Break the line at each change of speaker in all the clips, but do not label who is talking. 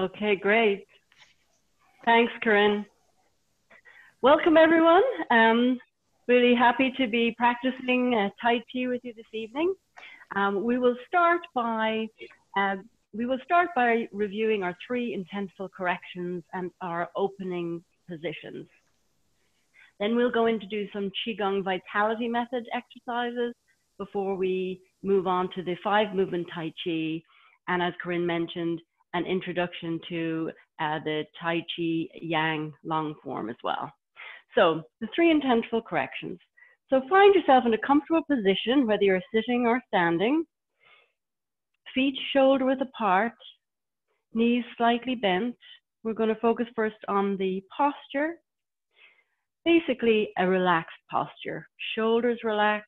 Okay, great. Thanks, Corinne. Welcome, everyone. Really happy to be practicing Tai Chi with you this evening. We will start by reviewing our 3 intenseful corrections and our opening positions. Then we'll go in to do some Qigong vitality method exercises before we move on to the 5-movement Tai Chi. And as Corinne mentioned, an introduction to the Tai Chi Yang long form as well. So the 3 intenseful corrections. So find yourself in a comfortable position, whether you're sitting or standing, feet shoulder width apart, knees slightly bent. We're going to focus first on the posture. Basically a relaxed posture, shoulders relaxed,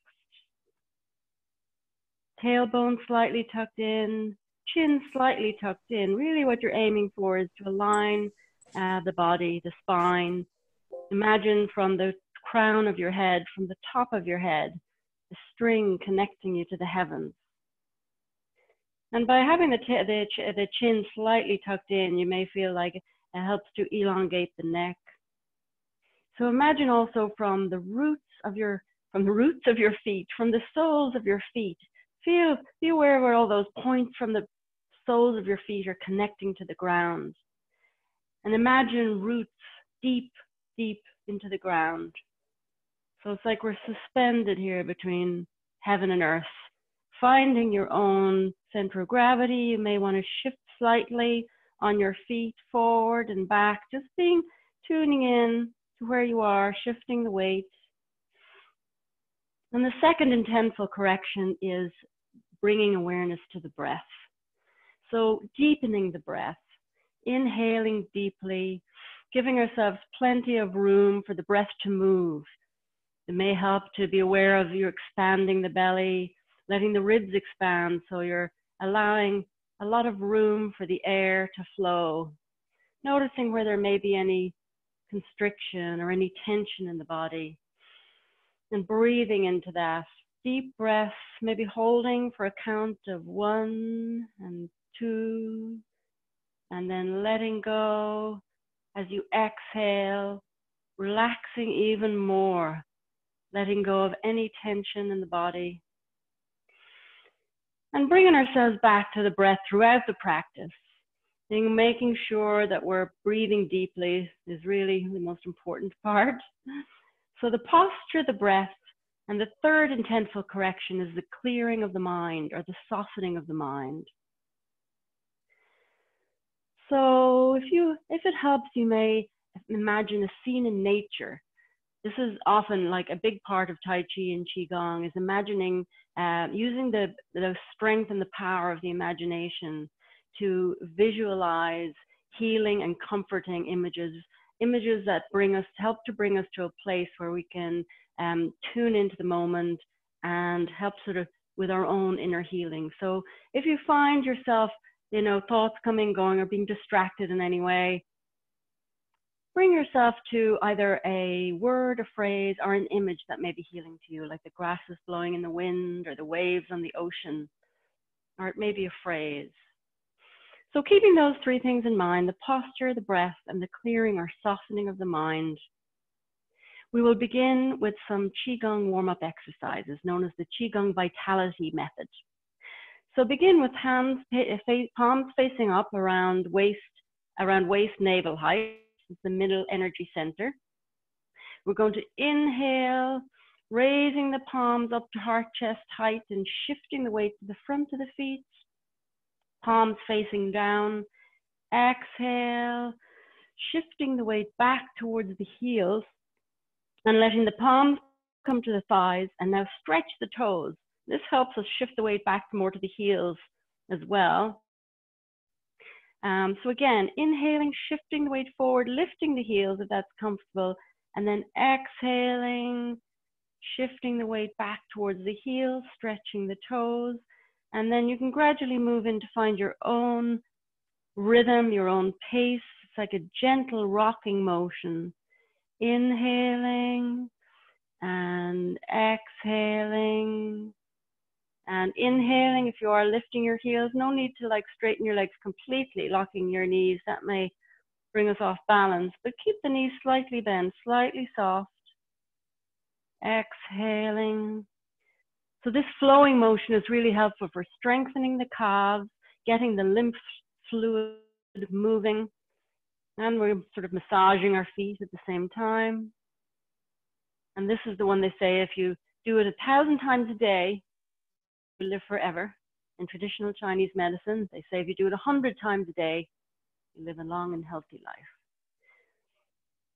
tailbone slightly tucked in, chin slightly tucked in. Really what you're aiming for is to align the body, the spine. Imagine from the crown of your head, from the top of your head, a string connecting you to the heavens. And by having the chin slightly tucked in, you may feel like it helps to elongate the neck. So imagine also from the roots of your feet, from the soles of your feet, be aware where all those points from the soles of your feet are connecting to the ground. And imagine roots deep, deep into the ground. So it's like we're suspended here between heaven and earth, finding your own center of gravity. You may want to shift slightly on your feet forward and back, just tuning in to where you are, shifting the weight. And the second intenseful correction is bringing awareness to the breath. So deepening the breath, inhaling deeply, giving ourselves plenty of room for the breath to move. It may help to be aware of you expanding the belly, letting the ribs expand, so you're allowing a lot of room for the air to flow. Noticing where there may be any constriction or any tension in the body. And breathing into that. Deep breath, maybe holding for a count of 1 and 2, and then letting go as you exhale, relaxing even more, letting go of any tension in the body. And bringing ourselves back to the breath throughout the practice. Making sure that we're breathing deeply is really the most important part. So the posture, the breath, and the third intenseful correction is the clearing of the mind, or the softening of the mind. So if it helps, you may imagine a scene in nature. This is often like a big part of Tai Chi and Qigong, is imagining, using the strength and the power of the imagination to visualize healing and comforting images that help to bring us to a place where we can tune into the moment and help sort of with our own inner healing. So if you find yourself, thoughts coming, going, or being distracted in any way, bring yourself to either a word, a phrase, or an image that may be healing to you, like the grasses blowing in the wind or the waves on the ocean, or it may be a phrase. So keeping those 3 things in mind, the posture, the breath, and the clearing or softening of the mind, we will begin with some Qigong warm-up exercises known as the Qigong vitality method. So begin with palms facing up around waist navel height. It's the middle energy center. We're going to inhale, raising the palms up to heart chest height and shifting the weight to the front of the feet. Palms facing down. Exhale, shifting the weight back towards the heels and letting the palms come to the thighs, and now stretch the toes. This helps us shift the weight back more to the heels as well. So again, inhaling, shifting the weight forward, lifting the heels if that's comfortable, and then exhaling, shifting the weight back towards the heels, stretching the toes, and then you can gradually move in to find your own rhythm, your own pace. It's like a gentle rocking motion. Inhaling and exhaling, And inhaling, if you are lifting your heels, no need to like straighten your legs completely, locking your knees. That may bring us off balance, but keep the knees slightly bent, slightly soft. Exhaling. So this flowing motion is really helpful for strengthening the calves, getting the lymph fluid moving, and we're sort of massaging our feet at the same time. And this is the one they say, if you do it 1,000 times a day, you live forever. In traditional Chinese medicine, they say if you do it 100 times a day, you live a long and healthy life.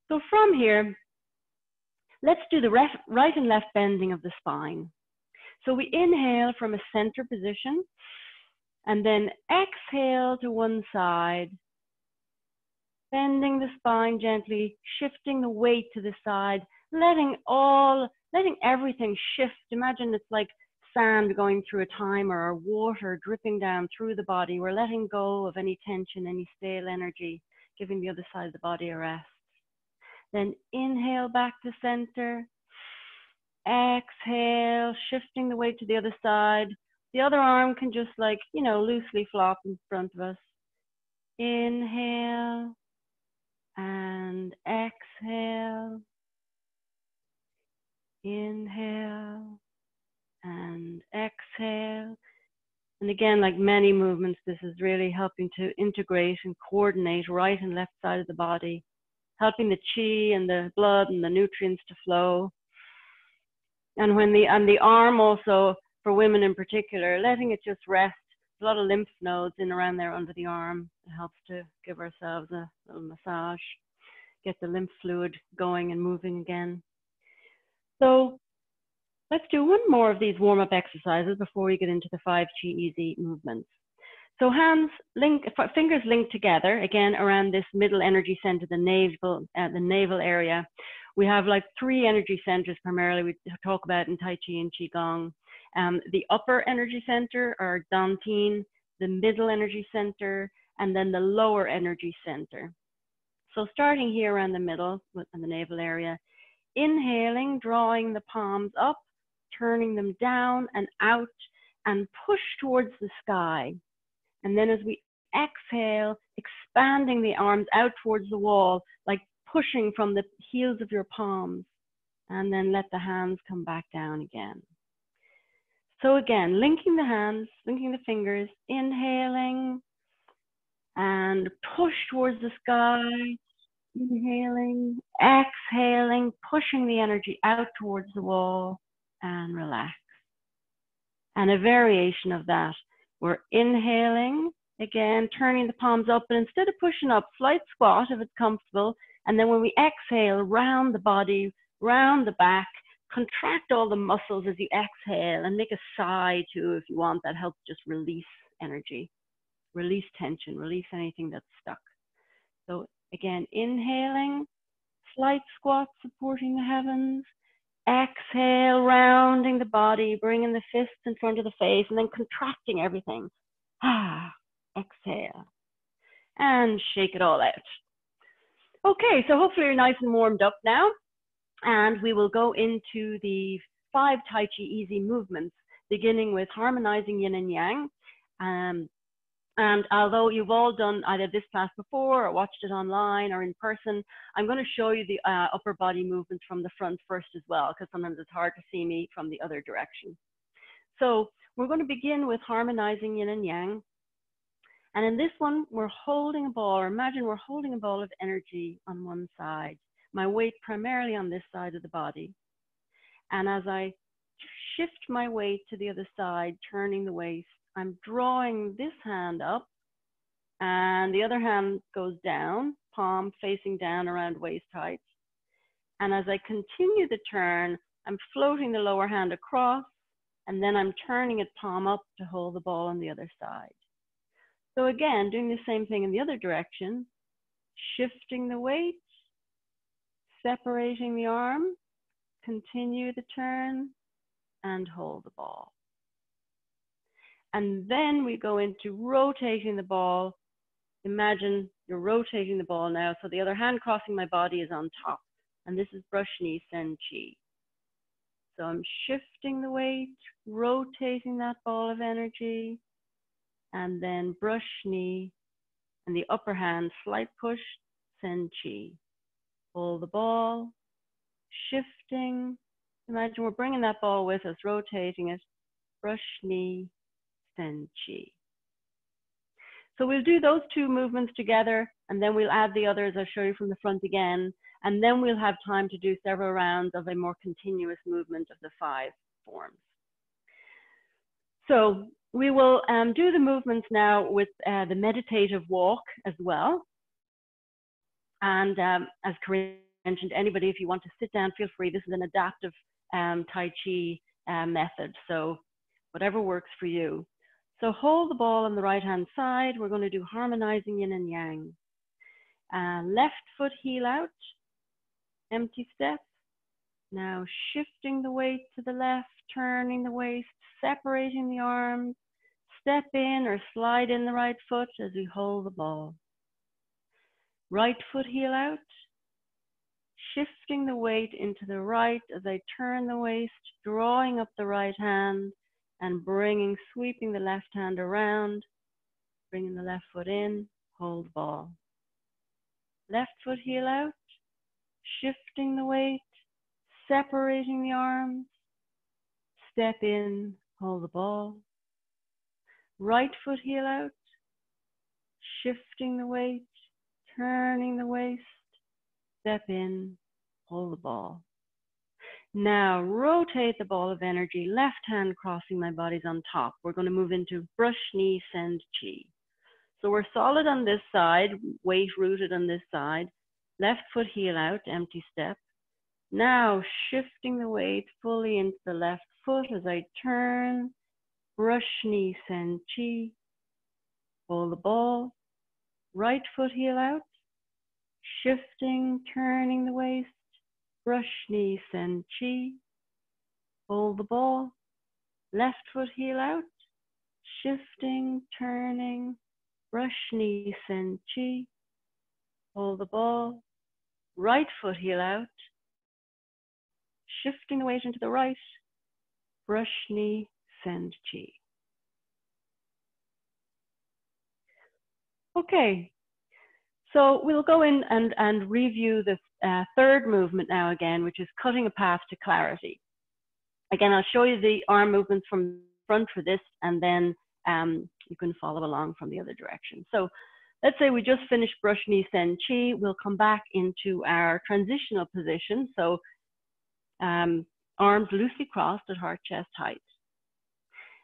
So from here, let's do the right and left bending of the spine. So we inhale from a center position and then exhale to one side, bending the spine gently, shifting the weight to the side, letting everything shift. Imagine it's like sand going through a timer or water dripping down through the body. We're letting go of any tension, any stale energy, giving the other side of the body a rest. Then inhale back to center. Exhale, shifting the weight to the other side. The other arm can just like, loosely flop in front of us. Inhale and exhale. Inhale and exhale. And again, like many movements, this is really helping to integrate and coordinate right and left side of the body, helping the chi and the blood and the nutrients to flow. And when the arm also, for women in particular, letting it just rest. A lot of lymph nodes in around there under the arm. It helps to give ourselves a little massage, get the lymph fluid going and moving again. So let's do one more of these warm-up exercises before we get into the 5 Chi Easy movements. So fingers linked together, again, around this middle energy center, the navel area. We have like 3 energy centers primarily we talk about in Tai Chi and Qigong. The upper energy center, or Dantian, the middle energy center, and then the lower energy center. So starting here around the middle, in the navel area, inhaling, drawing the palms up, turning them down and out, and push towards the sky. And then as we exhale, expanding the arms out towards the wall, like pushing from the heels of your palms, and then let the hands come back down again. So again, linking the hands, linking the fingers, inhaling, and push towards the sky, inhaling, exhaling, pushing the energy out towards the wall, and relax. And a variation of that, we're inhaling, again, turning the palms up, and instead of pushing up, slight squat if it's comfortable. And then when we exhale, round the body, round the back, contract all the muscles as you exhale, and make a sigh too if you want. That helps just release energy, release tension, release anything that's stuck. So again, inhaling, slight squat supporting the heavens. Exhale, rounding the body, bringing the fists in front of the face, and then contracting everything. Exhale. And shake it all out. Okay, so hopefully you're nice and warmed up now. And we will go into the 5 Tai Chi Easy movements, beginning with harmonizing yin and yang. And although you've all done either this class before or watched it online or in person, I'm going to show you the upper body movements from the front first as well, because sometimes it's hard to see me from the other direction. So we're going to begin with harmonizing yin and yang. And in this one, we're holding a ball, or imagine we're holding a ball of energy on one side, my weight primarily on this side of the body. And as I shift my weight to the other side, turning the waist, I'm drawing this hand up, and the other hand goes down, palm facing down around waist height. And as I continue the turn, I'm floating the lower hand across, and then I'm turning it palm up to hold the ball on the other side. So again, doing the same thing in the other direction, shifting the weight, separating the arm, continue the turn, and hold the ball. And then we go into rotating the ball. Imagine you're rotating the ball now. So the other hand crossing my body is on top. And this is brush knee sen chi. So I'm shifting the weight, rotating that ball of energy, and then brush knee, and the upper hand, slight push, send chi. Pull the ball, shifting. Imagine we're bringing that ball with us, rotating it, brush knee, send chi. So we'll do those two movements together, and then we'll add the others. I'll show you from the front again, and then we'll have time to do several rounds of a more continuous movement of the 5 forms. So we will do the movements now with the meditative walk as well. And as Corinne mentioned, anybody, if you want to sit down, feel free. This is an adaptive Tai Chi method, so whatever works for you. So hold the ball on the right-hand side. We're going to do harmonizing yin and yang. Left foot heel out, empty step. Now shifting the weight to the left, turning the waist, separating the arms. Step in or slide in the right foot as we hold the ball. Right foot heel out. Shifting the weight into the right as I turn the waist, drawing up the right hand and sweeping the left hand around, bringing the left foot in, hold ball. Left foot heel out, shifting the weight, separating the arms, step in, hold the ball. Right foot heel out, shifting the weight, turning the waist, step in, hold the ball. Now rotate the ball of energy, left hand crossing my body's on top. We're going to move into brush knee, send chi. So we're solid on this side, weight rooted on this side. Left foot heel out, empty step. Now shifting the weight fully into the left foot as I turn, brush knee, send chi. Hold the ball. Right foot heel out, shifting, turning the waist. Brush knee, send chi, hold the ball, left foot heel out, shifting, turning, brush knee, send chi, hold the ball, right foot heel out, shifting the weight into the right, brush knee, send chi. Okay, so we'll go in and review the third movement now again, which is cutting a path to clarity. Again, I'll show you the arm movements from front for this, and then you can follow along from the other direction. So let's say we just finished brush knee send chi. We'll come back into our transitional position. So arms loosely crossed at heart chest height.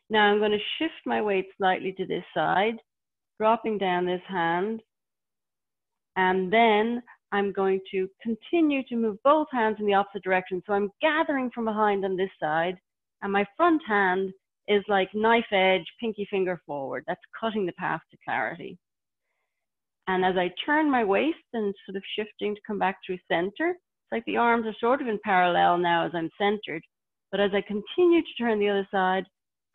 Now I'm going to shift my weight slightly to this side, dropping down this hand. And then I'm going to continue to move both hands in the opposite direction. So I'm gathering from behind on this side, and my front hand is like knife edge, pinky finger forward. That's cutting the path to clarity. And as I turn my waist and sort of shifting to come back through center, it's like the arms are sort of in parallel now as I'm centered. But as I continue to turn the other side,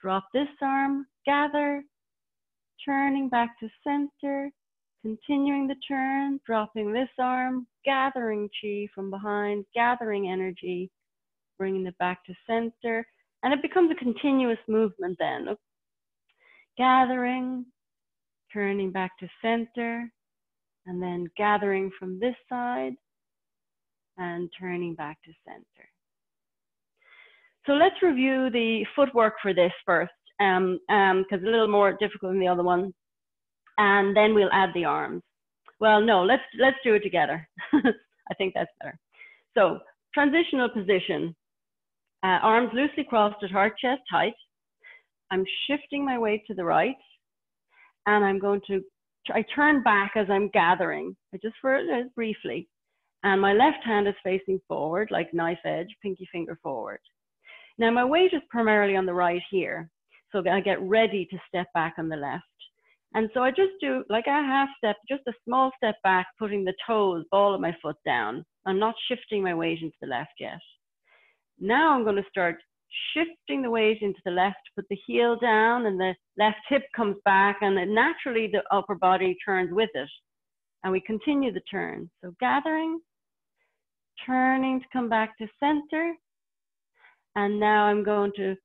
drop this arm, gather, turning back to center, continuing the turn, dropping this arm, gathering chi from behind, gathering energy, bringing it back to center. And it becomes a continuous movement then. Gathering, turning back to center, and then gathering from this side and turning back to center. So let's review the footwork for this first, because it's a little more difficult than the other one. And then we'll add the arms. Well, no, let's do it together. I think that's better. So transitional position, arms loosely crossed at heart chest height. I'm shifting my weight to the right, and I'm going to, I turn back as I'm gathering, just for briefly. And my left hand is facing forward, like knife edge, pinky finger forward. Now my weight is primarily on the right here. So I get ready to step back on the left. And so I just do like a half step, just a small step back, putting the toes, ball of my foot down. I'm not shifting my weight into the left yet. Now I'm going to start shifting the weight into the left, put the heel down and the left hip comes back, and then naturally the upper body turns with it. And we continue the turn. So gathering, turning to come back to center, And now I'm going to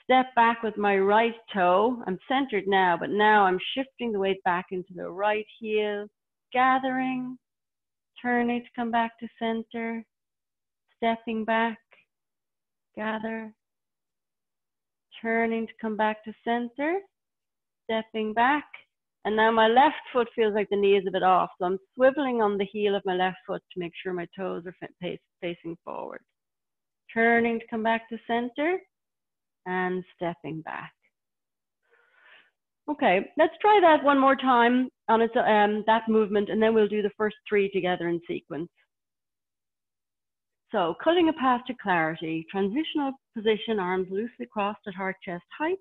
step back with my right toe. I'm centered now, but now I'm shifting the weight back into the right heel, gathering, turning to come back to center, stepping back, gather, turning to come back to center, stepping back. And now my left foot feels like the knee is a bit off. So I'm swiveling on the heel of my left foot to make sure my toes are facing forward. Turning to come back to center and stepping back. Okay, let's try that one more time on its, that movement, and then we'll do the first three together in sequence. So cutting a path to clarity, transitional position, arms loosely crossed at heart chest height.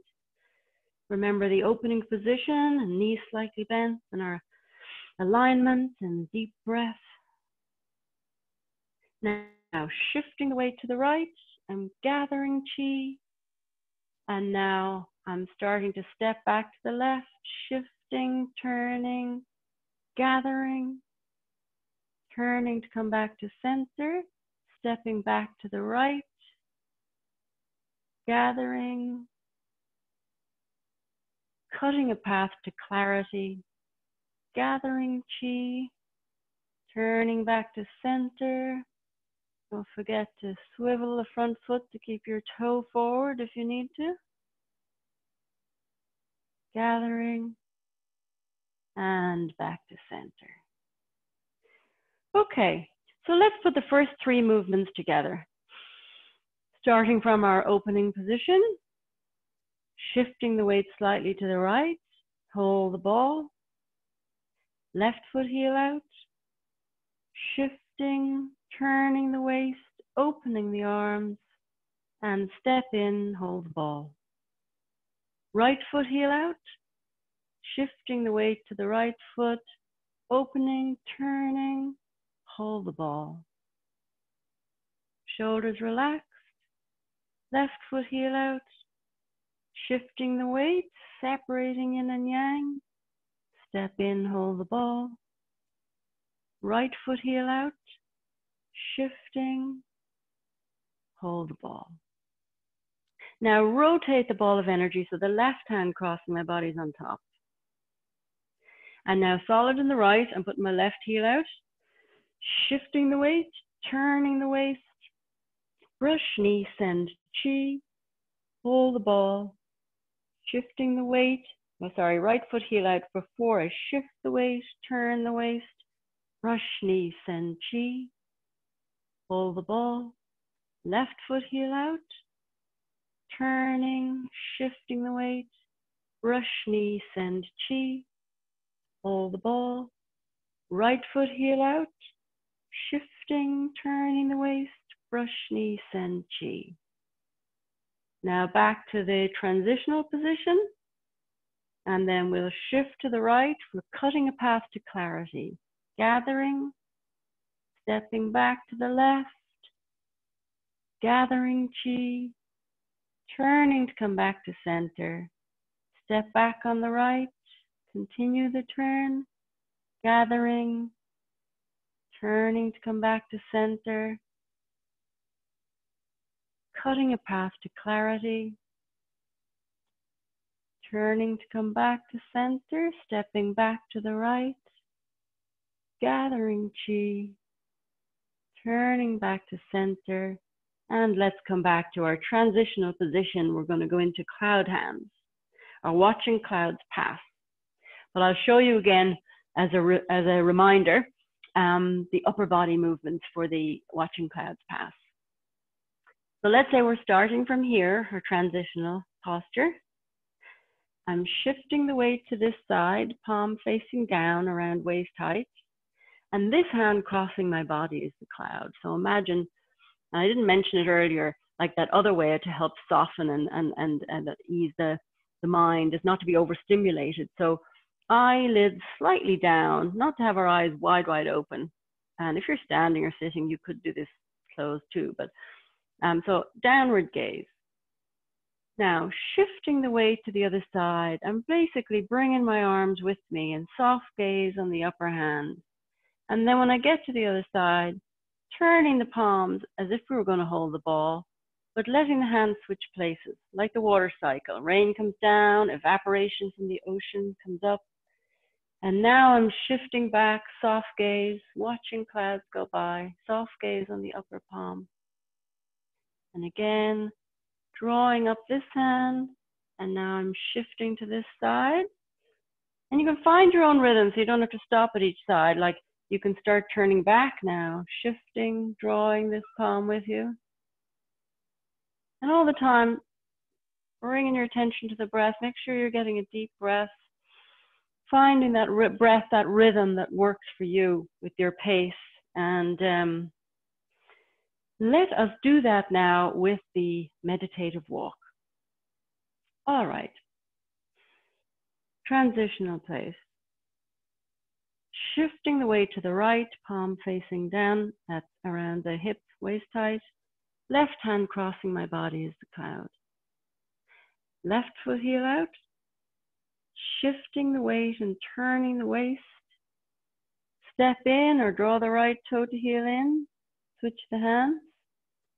Remember the opening position and knees slightly bent and our alignment and deep breath. Now shifting the weight to the right, I'm gathering chi. And now I'm starting to step back to the left, shifting, turning, gathering, turning to come back to center, stepping back to the right, gathering, cutting a path to clarity, gathering chi, turning back to center. Don't forget to swivel the front foot to keep your toe forward if you need to. Gathering and back to center. Okay, so let's put the first three movements together. Starting from our opening position, shifting the weight slightly to the right, hold the ball, left foot heel out, shifting, turning the waist, opening the arms, and step in, hold the ball. Right foot heel out, shifting the weight to the right foot, opening, turning, hold the ball. Shoulders relaxed, left foot heel out, shifting the weight, separating yin and yang, step in, hold the ball. Right foot heel out, shifting, hold the ball. Now rotate the ball of energy so the left hand crossing my body is on top. And now solid in the right, I'm putting my left heel out, shifting the weight, turning the waist, brush knee, send chi, hold the ball, shifting the weight, right foot heel out before I shift the weight, turn the waist, brush knee, send chi, hold the ball, left foot heel out, turning, shifting the weight, brush knee, send chi, hold the ball, right foot heel out, shifting, turning the waist, brush knee, send chi. Now back to the transitional position, and then we'll shift to the right. We're cutting a path to clarity, gathering, stepping back to the left, gathering chi, turning to come back to center, step back on the right, continue the turn, gathering, turning to come back to center, cutting a path to clarity, turning to come back to center, stepping back to the right, gathering chi, turning back to center, and let's come back to our transitional position. We're going to go into cloud hands, or watching clouds pass. But I'll show you again as a reminder, the upper body movements for the watching clouds pass. So let's say we're starting from here, our transitional posture. I'm shifting the weight to this side, palm facing down around waist height. And this hand crossing my body is the cloud. So imagine, and I didn't mention it earlier, like that other way to help soften and ease the mind is not to be overstimulated. So eyelids slightly down, not to have our eyes wide open. And if you're standing or sitting, you could do this closed too. But so downward gaze. Now shifting the weight to the other side, I'm basically bringing my arms with me and soft gaze on the upper hand. And then when I get to the other side, turning the palms as if we were going to hold the ball, but letting the hands switch places, like the water cycle. Rain comes down, evaporation from the ocean comes up. And now I'm shifting back, soft gaze, watching clouds go by, soft gaze on the upper palm. And again, drawing up this hand, and now I'm shifting to this side. And you can find your own rhythm, so you don't have to stop at each side. Like you can start turning back now, shifting, drawing this palm with you. And all the time, bringing your attention to the breath. Make sure you're getting a deep breath. Finding that breath, that rhythm that works for you with your pace. And let us do that now with the meditative walk. All right. Transitional place. Shifting the weight to the right, palm facing down, that's around the hip, waist height. Left hand crossing my body as the cloud. Left foot heel out. Shifting the weight and turning the waist. Step in or draw the right toe to heel in. Switch the hands.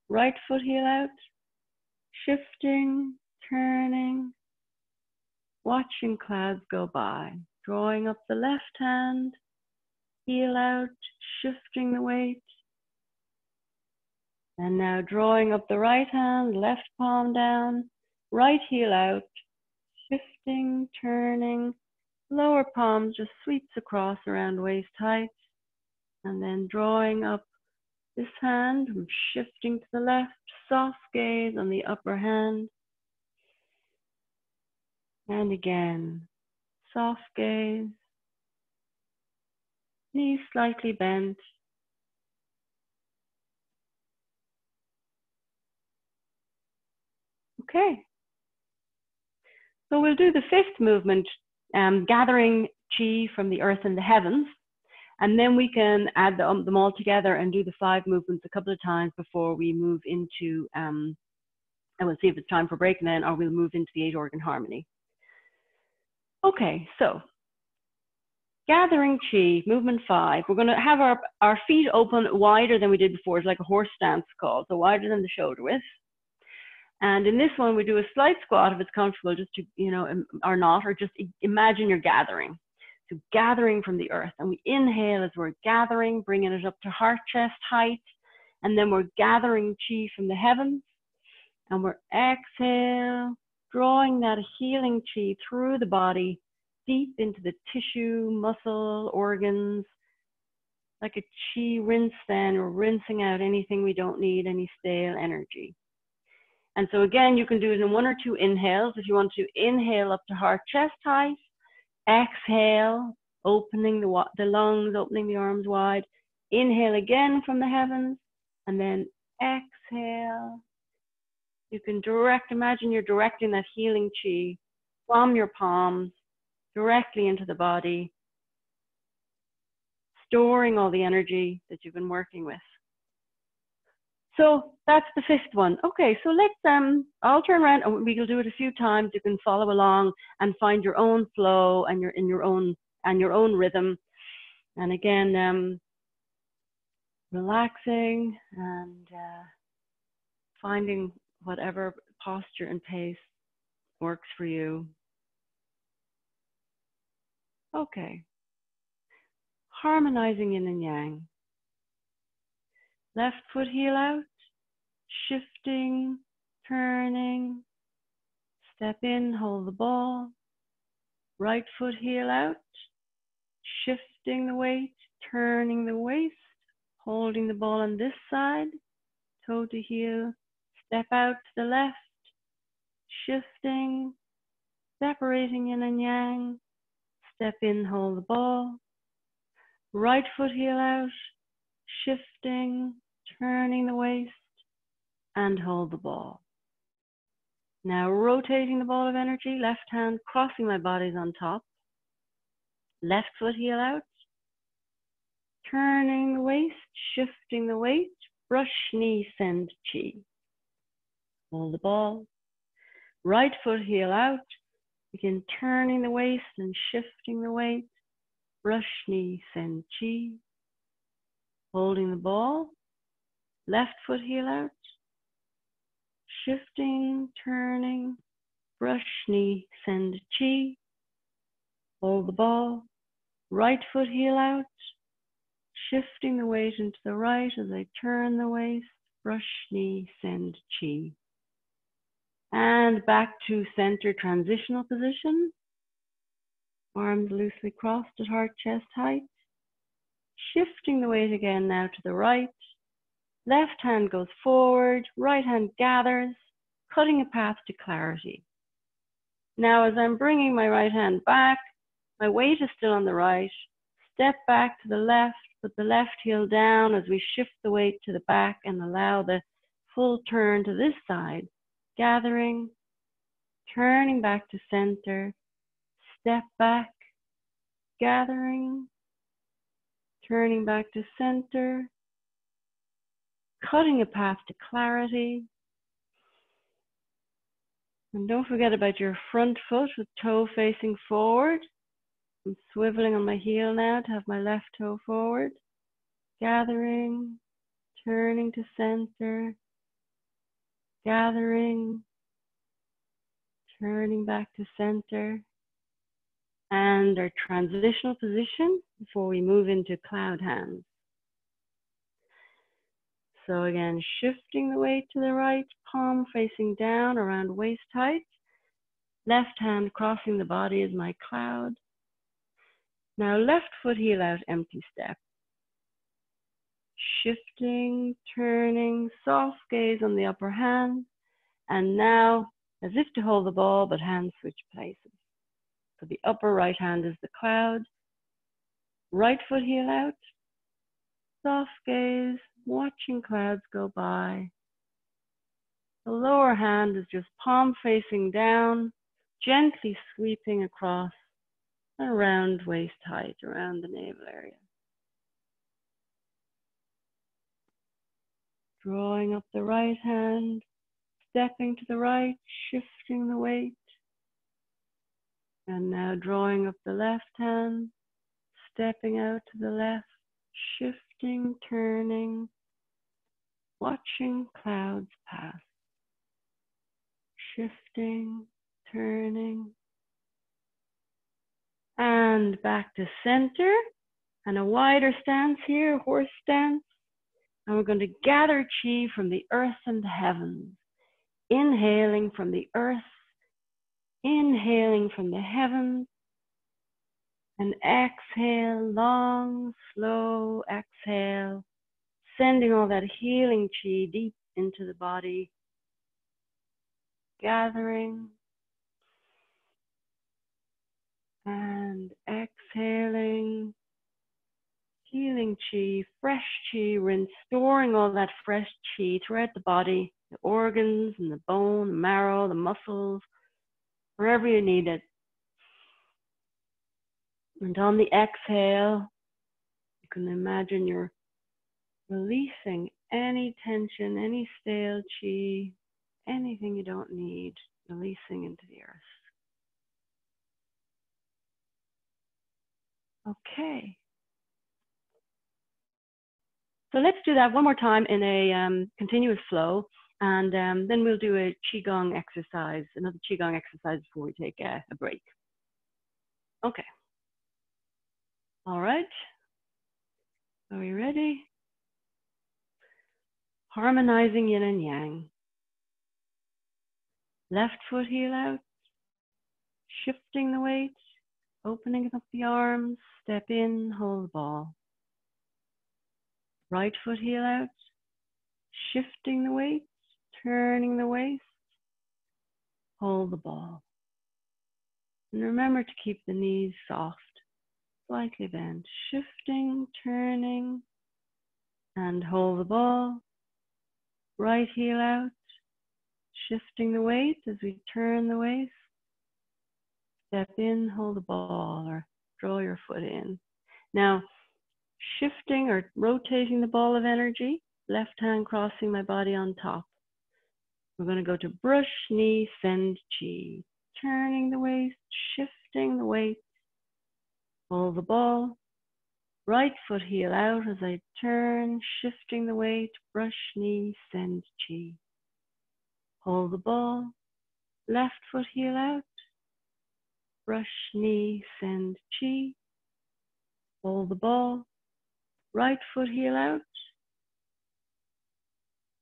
Right foot heel out. Shifting, turning. Watching clouds go by. Drawing up the left hand. Heel out. Shifting the weight. And now drawing up the right hand. Left palm down. Right heel out. Shifting, turning, lower palm just sweeps across around waist height, and then drawing up this hand, I'm shifting to the left, soft gaze on the upper hand, and again, soft gaze, knees slightly bent. Okay. So we'll do the fifth movement, gathering chi from the earth and the heavens, and then we can add them all together and do the 5 movements a couple of times before we move into, and we'll see if it's time for break then, or we'll move into the 8-organ harmony. Okay, so gathering chi, movement 5. We're going to have our feet open wider than we did before. It's like a horse stance call, so wider than the shoulder width. And in this one, we do a slight squat if it's comfortable, just to, or not, or just imagine you're gathering. So gathering from the earth. And we inhale as we're gathering, bringing it up to heart chest height. And then we're gathering chi from the heavens. And we're exhale, drawing that healing chi through the body, deep into the tissue, muscle, organs. Like a chi rinse then, we're rinsing out anything we don't need, any stale energy. And so again, you can do it in 1 or 2 inhales. If you want to inhale up to heart chest height, exhale, opening the lungs, opening the arms wide. Inhale again from the heavens, and then exhale. You can imagine you're directing that healing chi from your palms directly into the body, storing all the energy that you've been working with. So that's the 5th one. Okay, so let's, I'll turn around and we'll do it a few times. You can follow along and find your own flow and your own rhythm. And again, relaxing and finding whatever posture and pace works for you. Okay. Harmonizing yin and yang. Left foot heel out, shifting, turning, step in, hold the ball. Right foot heel out, shifting the weight, turning the waist, holding the ball on this side, toe to heel, step out to the left, shifting, separating yin and yang, step in, hold the ball. Right foot heel out, shifting, turning the waist, and hold the ball. Now rotating the ball of energy, left hand crossing my body's on top. Left foot heel out, turning the waist, shifting the weight, brush knee, send chi. Hold the ball. Right foot heel out, begin turning the waist and shifting the weight, brush knee, send chi. Holding the ball, left foot heel out, shifting, turning, brush, knee, send, chi. Hold the ball, right foot heel out, shifting the weight into the right as I turn the waist, brush, knee, send, chi. And back to center transitional position. Arms loosely crossed at heart chest height. Shifting the weight again now to the right. Left hand goes forward, right hand gathers, cutting a path to clarity. Now as I'm bringing my right hand back, my weight is still on the right. Step back to the left, put the left heel down as we shift the weight to the back and allow the full turn to this side. Gathering, turning back to center, step back, gathering, turning back to center, cutting a path to clarity. And don't forget about your front foot with toe facing forward. I'm swiveling on my heel now to have my left toe forward. Gathering, turning to center, gathering, turning back to center. And our transitional position before we move into cloud hands. So again, shifting the weight to the right, palm facing down around waist height. Left hand crossing the body as my cloud. Now left foot heel out, empty step. Shifting, turning, soft gaze on the upper hand. And now, as if to hold the ball, but hands switch places. So the upper right hand is the cloud. Right foot heel out. Soft gaze, watching clouds go by. The lower hand is just palm facing down, gently sweeping across around waist height, around the navel area. Drawing up the right hand, stepping to the right, shifting the weight. And now drawing up the left hand, stepping out to the left, shifting, turning, watching clouds pass. Shifting, turning. And back to center. And a wider stance here, horse stance. And we're going to gather chi from the earth and the heavens. Inhaling from the earth, inhaling from the heavens. And exhale, long, slow exhale. Sending all that healing chi deep into the body. Gathering. And exhaling. Healing chi, fresh chi, restoring all that fresh chi throughout the body, the organs and the bone, the marrow, the muscles, wherever you need it. And on the exhale, you can imagine you're releasing any tension, any stale chi, anything you don't need, releasing into the earth. Okay. So let's do that one more time in a continuous flow, and then we'll do a Qigong exercise, another Qigong exercise before we take a break. Okay. All right. Are we ready? Harmonizing yin and yang. Left foot heel out, shifting the weight, opening up the arms, step in, hold the ball. Right foot heel out, shifting the weight, turning the waist, hold the ball. And remember to keep the knees soft, slightly bent, shifting, turning, and hold the ball. Right heel out, shifting the weight as we turn the waist. Step in, hold the ball, or draw your foot in. Now, shifting or rotating the ball of energy, left hand crossing my body on top. We're going to go to brush, knee, send, chi. Turning the waist, shifting the weight, hold the ball. Right foot heel out as I turn, shifting the weight, brush, knee, send, chi. Hold the ball. Left foot heel out. Brush, knee, send, chi. Hold the ball. Right foot heel out.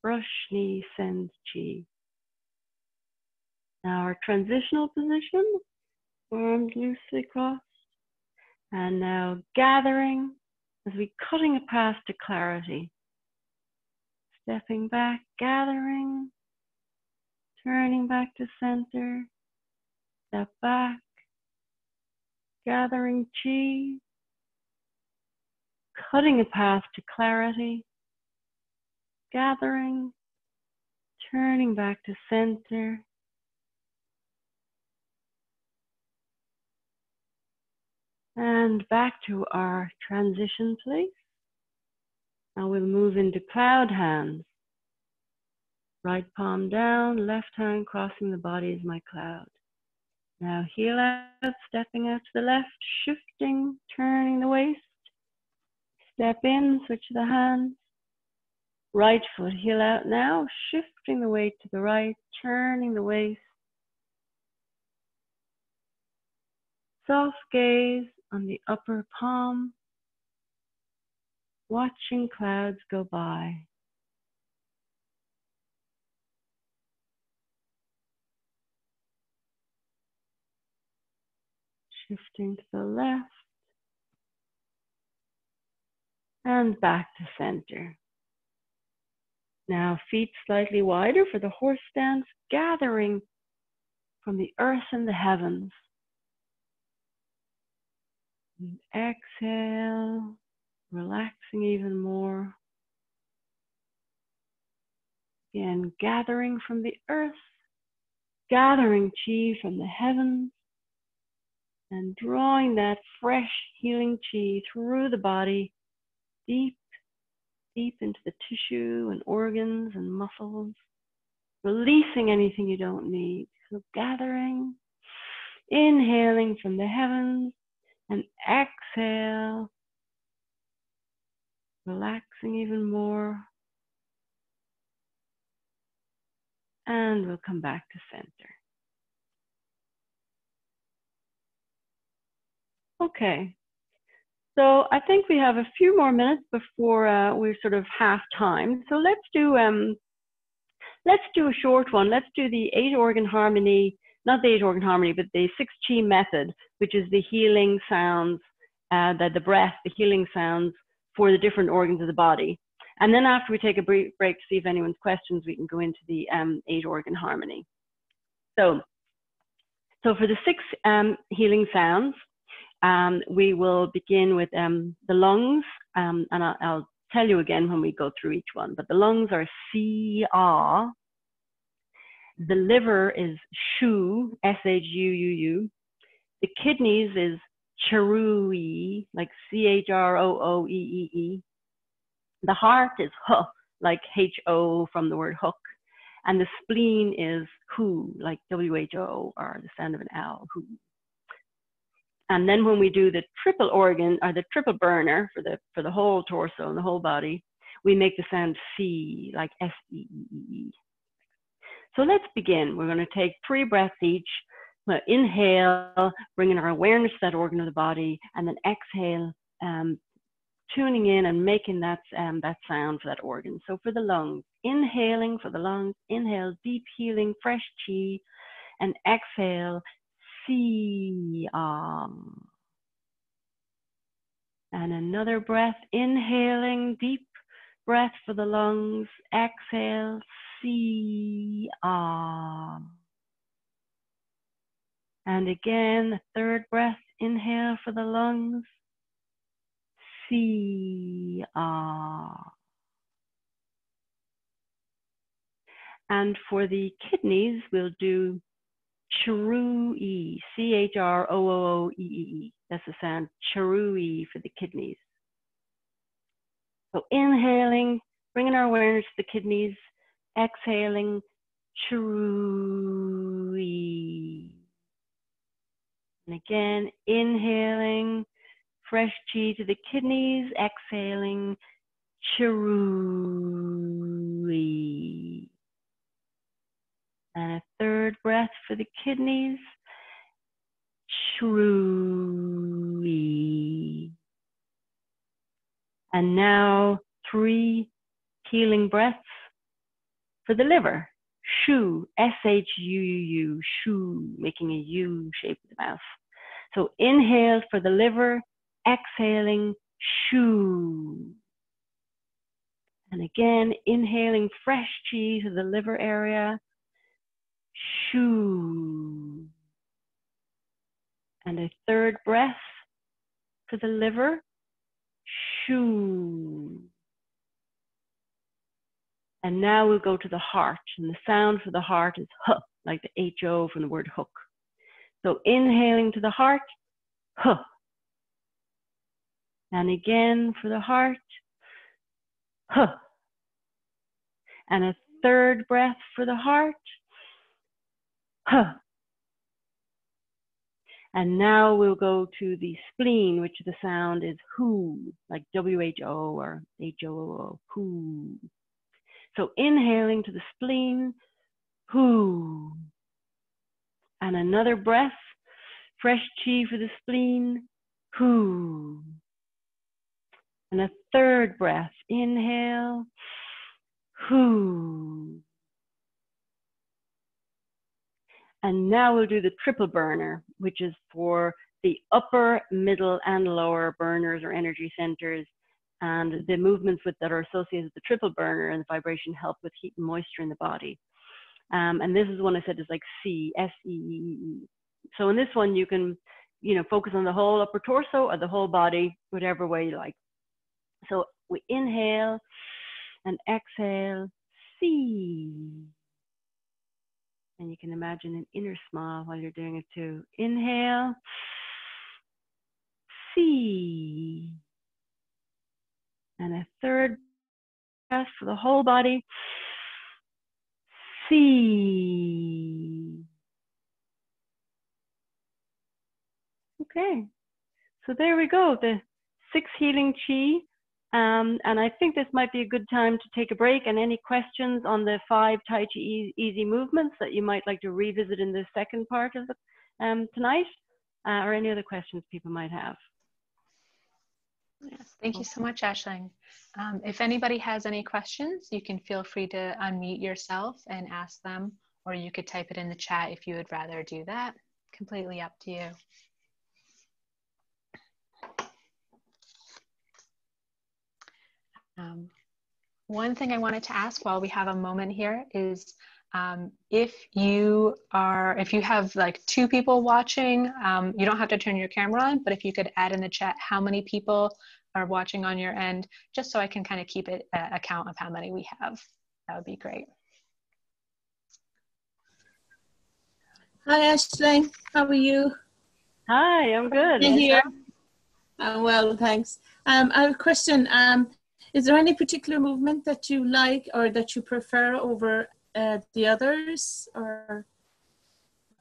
Brush, knee, send, chi. Now our transitional position. Arms loosely crossed. And now gathering as we cutting a path to clarity. Stepping back, gathering. Turning back to center. Step back. Gathering chi. Cutting a path to clarity. Gathering. Turning back to center. And back to our transition place. Now we'll move into cloud hands. Right palm down, left hand crossing the body is my cloud. Now heel out, stepping out to the left, shifting, turning the waist. Step in, switch the hands. Right foot, heel out now, shifting the weight to the right, turning the waist. Soft gaze on the upper palm, watching clouds go by. Shifting to the left and back to center. Now feet slightly wider for the horse stance, gathering from the earth and the heavens. And exhale, relaxing even more. Again, gathering from the earth, gathering chi from the heavens, and drawing that fresh healing chi through the body, deep, deep into the tissue and organs and muscles, releasing anything you don't need. So gathering, inhaling from the heavens, and exhale, relaxing even more. And we'll come back to center. Okay, so I think we have a few more minutes before we're sort of half time. So let's do a short one. Let's do the 8-organ harmony, not the 8-organ harmony, but the 6 chi method, which is the healing sounds, the breath, the healing sounds for the different organs of the body. And then after we take a brief break to see if anyone's questions, we can go into the 8-organ harmony. So for the 6 healing sounds, we will begin with the lungs, and I'll tell you again when we go through each one, but the lungs are si, ah. The liver is shu, S-H-U-U-U. The kidneys is charoo-ee, like C-H-R-O-O-E-E-E. The heart is huh, like H-O from the word hook. And the spleen is hu, like W-H-O, or the sound of an owl, hu. And then when we do the triple organ, or the triple burner for the whole torso and the whole body, we make the sound C, like S-E-E-E. So let's begin. We're going to take 3 breaths each. We'll inhale, bringing our awareness to that organ of the body, and then exhale, tuning in and making that sound for that organ. So for the lungs, inhaling for the lungs, inhale, deep healing, fresh chi, and exhale, si, and another breath, inhaling, deep breath for the lungs, exhale, si, and again, a 3rd breath, inhale for the lungs, si, And for the kidneys, we'll do charoo-ee, C-H-R-O-O-O-E-E-E. That's the sound, charoo-ee for the kidneys. So inhaling, bringing our awareness to the kidneys, exhaling, charoo-ee. And again, inhaling, fresh chi to the kidneys, exhaling, charoo-ee. And a third breath for the kidneys. Shrui. And now 3 healing breaths for the liver. Shu, S-H-U-U-U, shu, making a U shape with the mouth. So inhale for the liver, exhaling, shu. And again, inhaling fresh chi to the liver area, shu. And a third breath for the liver, shu. And now we'll go to the heart. And the sound for the heart is huh, like the H-O from the word hook. So inhaling to the heart, huh. And again for the heart, huh. And a third breath for the heart, huh. And now we'll go to the spleen, which the sound is who, like W-H-O or H-O-O-O, who. So inhaling to the spleen, who. And another breath, fresh chi for the spleen, who. And a third breath, inhale, who. And now we'll do the triple burner, which is for the upper, middle, and lower burners or energy centers. And the movements that are associated with the triple burner and the vibration help with heat and moisture in the body. And this is one I said is like C, S-E-E-E. So in this one, you can, focus on the whole upper torso or the whole body, whatever way you like. So we inhale and exhale, C. And you can imagine an inner smile while you're doing it too. Inhale, C. And a third breath for the whole body, C. Okay, so there we go, the 6 healing chi. And I think this might be a good time to take a break. And any questions on the 5 Tai Chi easy movements that you might like to revisit in the second part of the, tonight, or any other questions people might have.
Yes, thank you so much, Aisling. If anybody has any questions, you can feel free to unmute yourself and ask them, or you could type it in the chat if you would rather do that. Completely up to you. One thing I wanted to ask while we have a moment here is if you have like 2 people watching, you don't have to turn your camera on, but if you could add in the chat how many people are watching on your end, just so I can kind of keep it account of how many we have, that would be great.
Hi, Aisling. How are you?
Hi, I'm good.
Here. Well, thanks. I have a question. Is there any particular movement that you like or that you prefer over the others? Or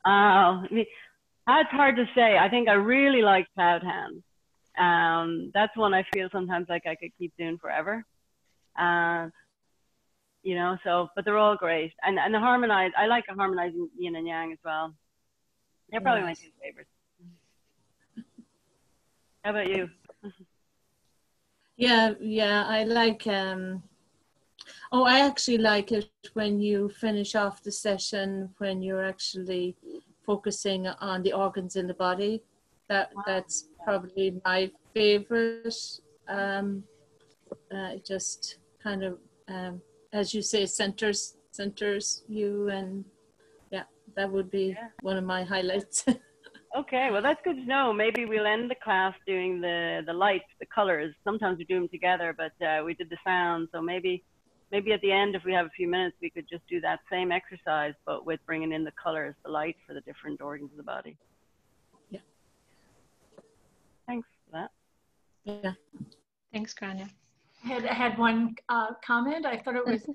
that's hard to say. I think I really like cloud hands. That's one I feel sometimes like I could keep doing forever. So, but they're all great. And the harmonize, I like harmonizing yin and yang as well. They're probably my 2 favorites. How about you?
Yeah, I like, I actually like it when you finish off the session, when you're actually focusing on the organs in the body. That's probably my favorite. Just kind of, as you say, centers you, and yeah, that would be one of my highlights.
Okay, well that's good to know. Maybe we'll end the class doing the lights, the colors. Sometimes we do them together, but we did the sound. So maybe at the end, if we have a few minutes, we could just do that same exercise, but with bringing in the colors, the lights for the different organs of the body.
Yeah.
Thanks for that.
Yeah.
Thanks, Grania.
I had one comment. I thought it was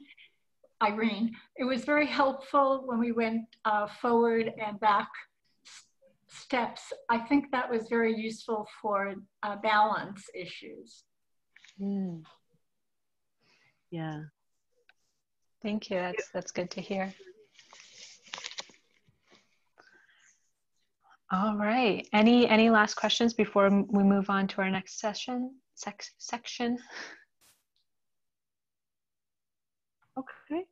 Irene. It was very helpful when we went forward and back steps. I think that was very useful for balance issues.
Yeah.
Thank you. That's good to hear. All right. Any last questions before we move on to our next section? Section.
Okay.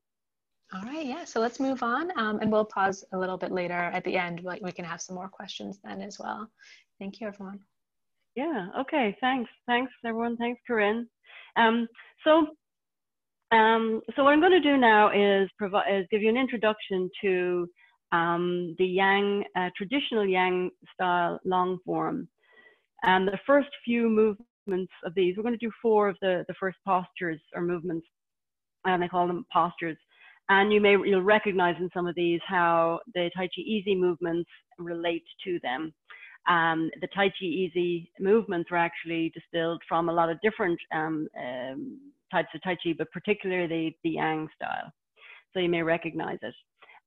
All right. Yeah. So let's move on, and we'll pause a little bit later at the end. Like we can have some more questions then as well. Thank you, everyone.
Yeah. Okay. Thanks. Thanks, everyone. Thanks, Corinne. So what I'm going to do now is give you an introduction to the Yang, traditional Yang style long form. And the first few movements of these, we're going to do 4 of the first postures or movements, and I call them postures. And you'll recognize in some of these how the Tai Chi Easy movements relate to them. The Tai Chi Easy movements were actually distilled from a lot of different types of Tai Chi, but particularly the Yang style. So you may recognize it.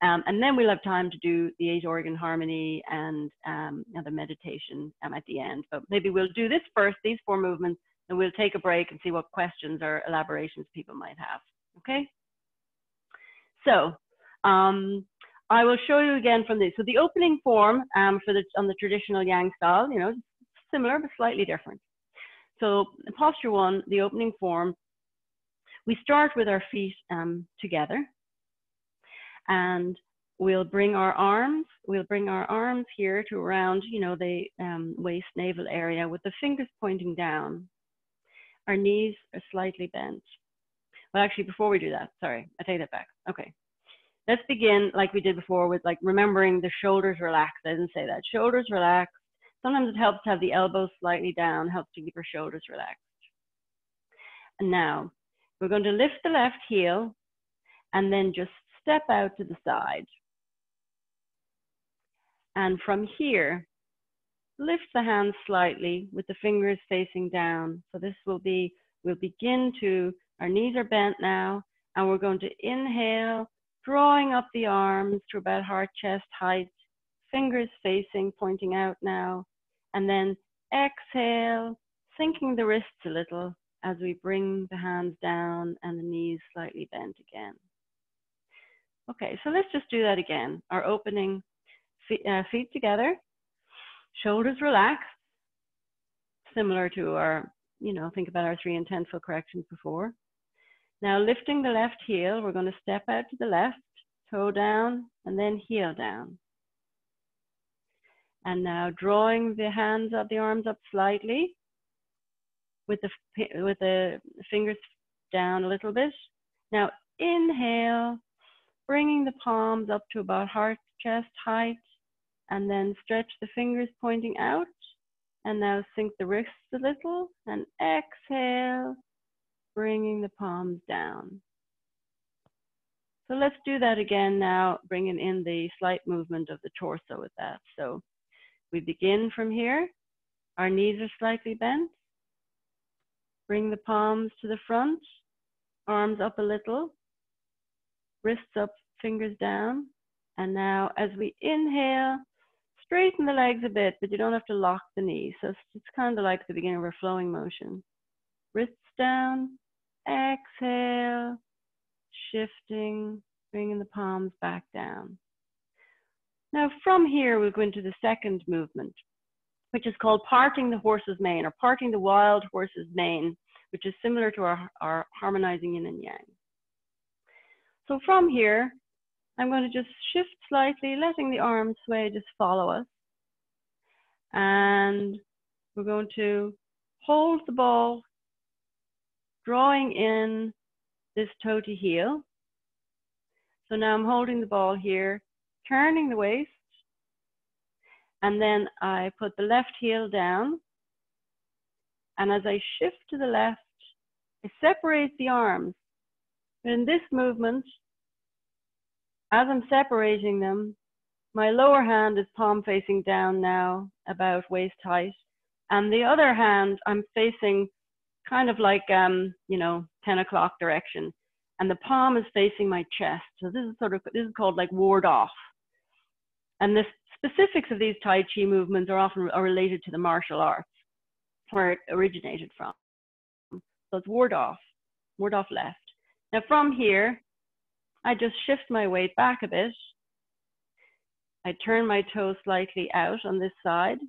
And then we'll have time to do the 8 organ harmony and the meditation at the end. But maybe we'll do this first, these 4 movements, and we'll take a break and see what questions or elaborations people might have. Okay? So I will show you again from this. So the opening form on the traditional Yang style, you know, similar but slightly different. So posture 1, the opening form, we start with our feet together, and we'll bring our arms here to around, you know, the waist navel area with the fingers pointing down. Our knees are slightly bent. Well, actually, before we do that, sorry, I take that back. Okay. Let's begin like we did before with like remembering the shoulders relaxed. I didn't say that. Shoulders relaxed. Sometimes it helps to have the elbows slightly down, helps to keep our shoulders relaxed. And now we're going to lift the left heel and then just step out to the side. And from here, lift the hands slightly with the fingers facing down. So this will be, we'll begin to, our knees are bent now, and we're going to inhale, drawing up the arms to about heart chest height, fingers facing, pointing out now, and then exhale, sinking the wrists a little as we bring the hands down and the knees slightly bent again. Okay, so let's just do that again. Our opening feet together, shoulders relaxed, similar to our, you know, think about our 3 intenseful corrections before. Now lifting the left heel, we're going to step out to the left, toe down, and then heel down. And now drawing the hands up, the arms up slightly, with the fingers down a little bit. Now inhale, bringing the palms up to about heart chest height, and then stretch the fingers pointing out, and now sink the wrists a little, and exhale, bringing the palms down. So let's do that again now, bringing in the slight movement of the torso with that. So we begin from here, our knees are slightly bent, bring the palms to the front, arms up a little, wrists up, fingers down, and now as we inhale, straighten the legs a bit, but you don't have to lock the knees. So it's kind of like the beginning of a flowing motion. Wrists down, exhale, shifting, bringing the palms back down. Now from here, we'll go into the second movement, which is called parting the horse's mane, or parting the wild horse's mane, which is similar to our harmonizing yin and yang. So from here, I'm going to just shift slightly, letting the arms sway, just follow us. And we're going to hold the ball, drawing in this toe to heel. So now I'm holding the ball here, turning the waist, and then I put the left heel down. And as I shift to the left, I separate the arms. But in this movement, as I'm separating them, my lower hand is palm facing down now, about waist height. And the other hand, I'm facing kind of like, you know, 10 o'clock direction. And the palm is facing my chest. So this is called like ward off. And the specifics of these Tai Chi movements are often related to the martial arts, where it originated from. So it's ward off left. Now from here, I just shift my weight back a bit, I turn my toe slightly out on this side.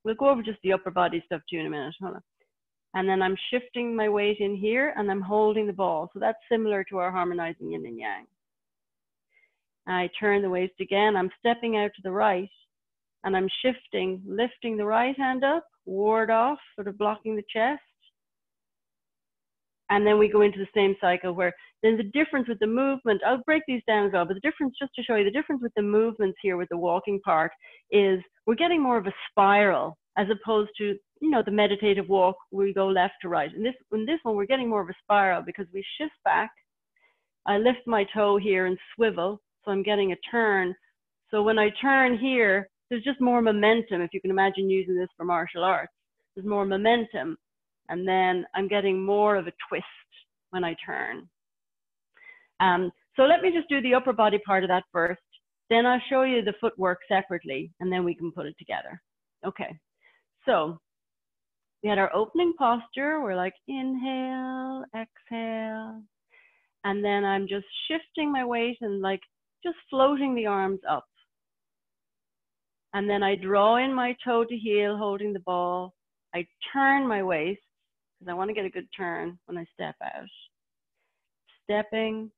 We'll go over just the upper body stuff too in a minute. Hold on. And then I'm shifting my weight in here and I'm holding the ball. So that's similar to our harmonizing yin and yang. I turn the waist again. I'm stepping out to the right and I'm shifting, lifting the right hand up, ward off, sort of blocking the chest. And then we go into the same cycle where then the difference with the movement, I'll break these down as well, but the difference, just to show you the difference with the movements here with the walking part is we're getting more of a spiral as opposed to, you know, the meditative walk where we go left to right. In this one, we're getting more of a spiral because we shift back. I lift my toe here and swivel, so I'm getting a turn. So when I turn here, there's just more momentum. If you can imagine using this for martial arts, there's more momentum. And then I'm getting more of a twist when I turn. So let me just do the upper body part of that first. Then I'll show you the footwork separately, and then we can put it together. Okay, so we had our opening posture. We're like inhale, exhale. And then I'm just shifting my weight and like just floating the arms up. And then I draw in my toe to heel, holding the ball. I turn my waist, because I want to get a good turn when I step out. Stepping,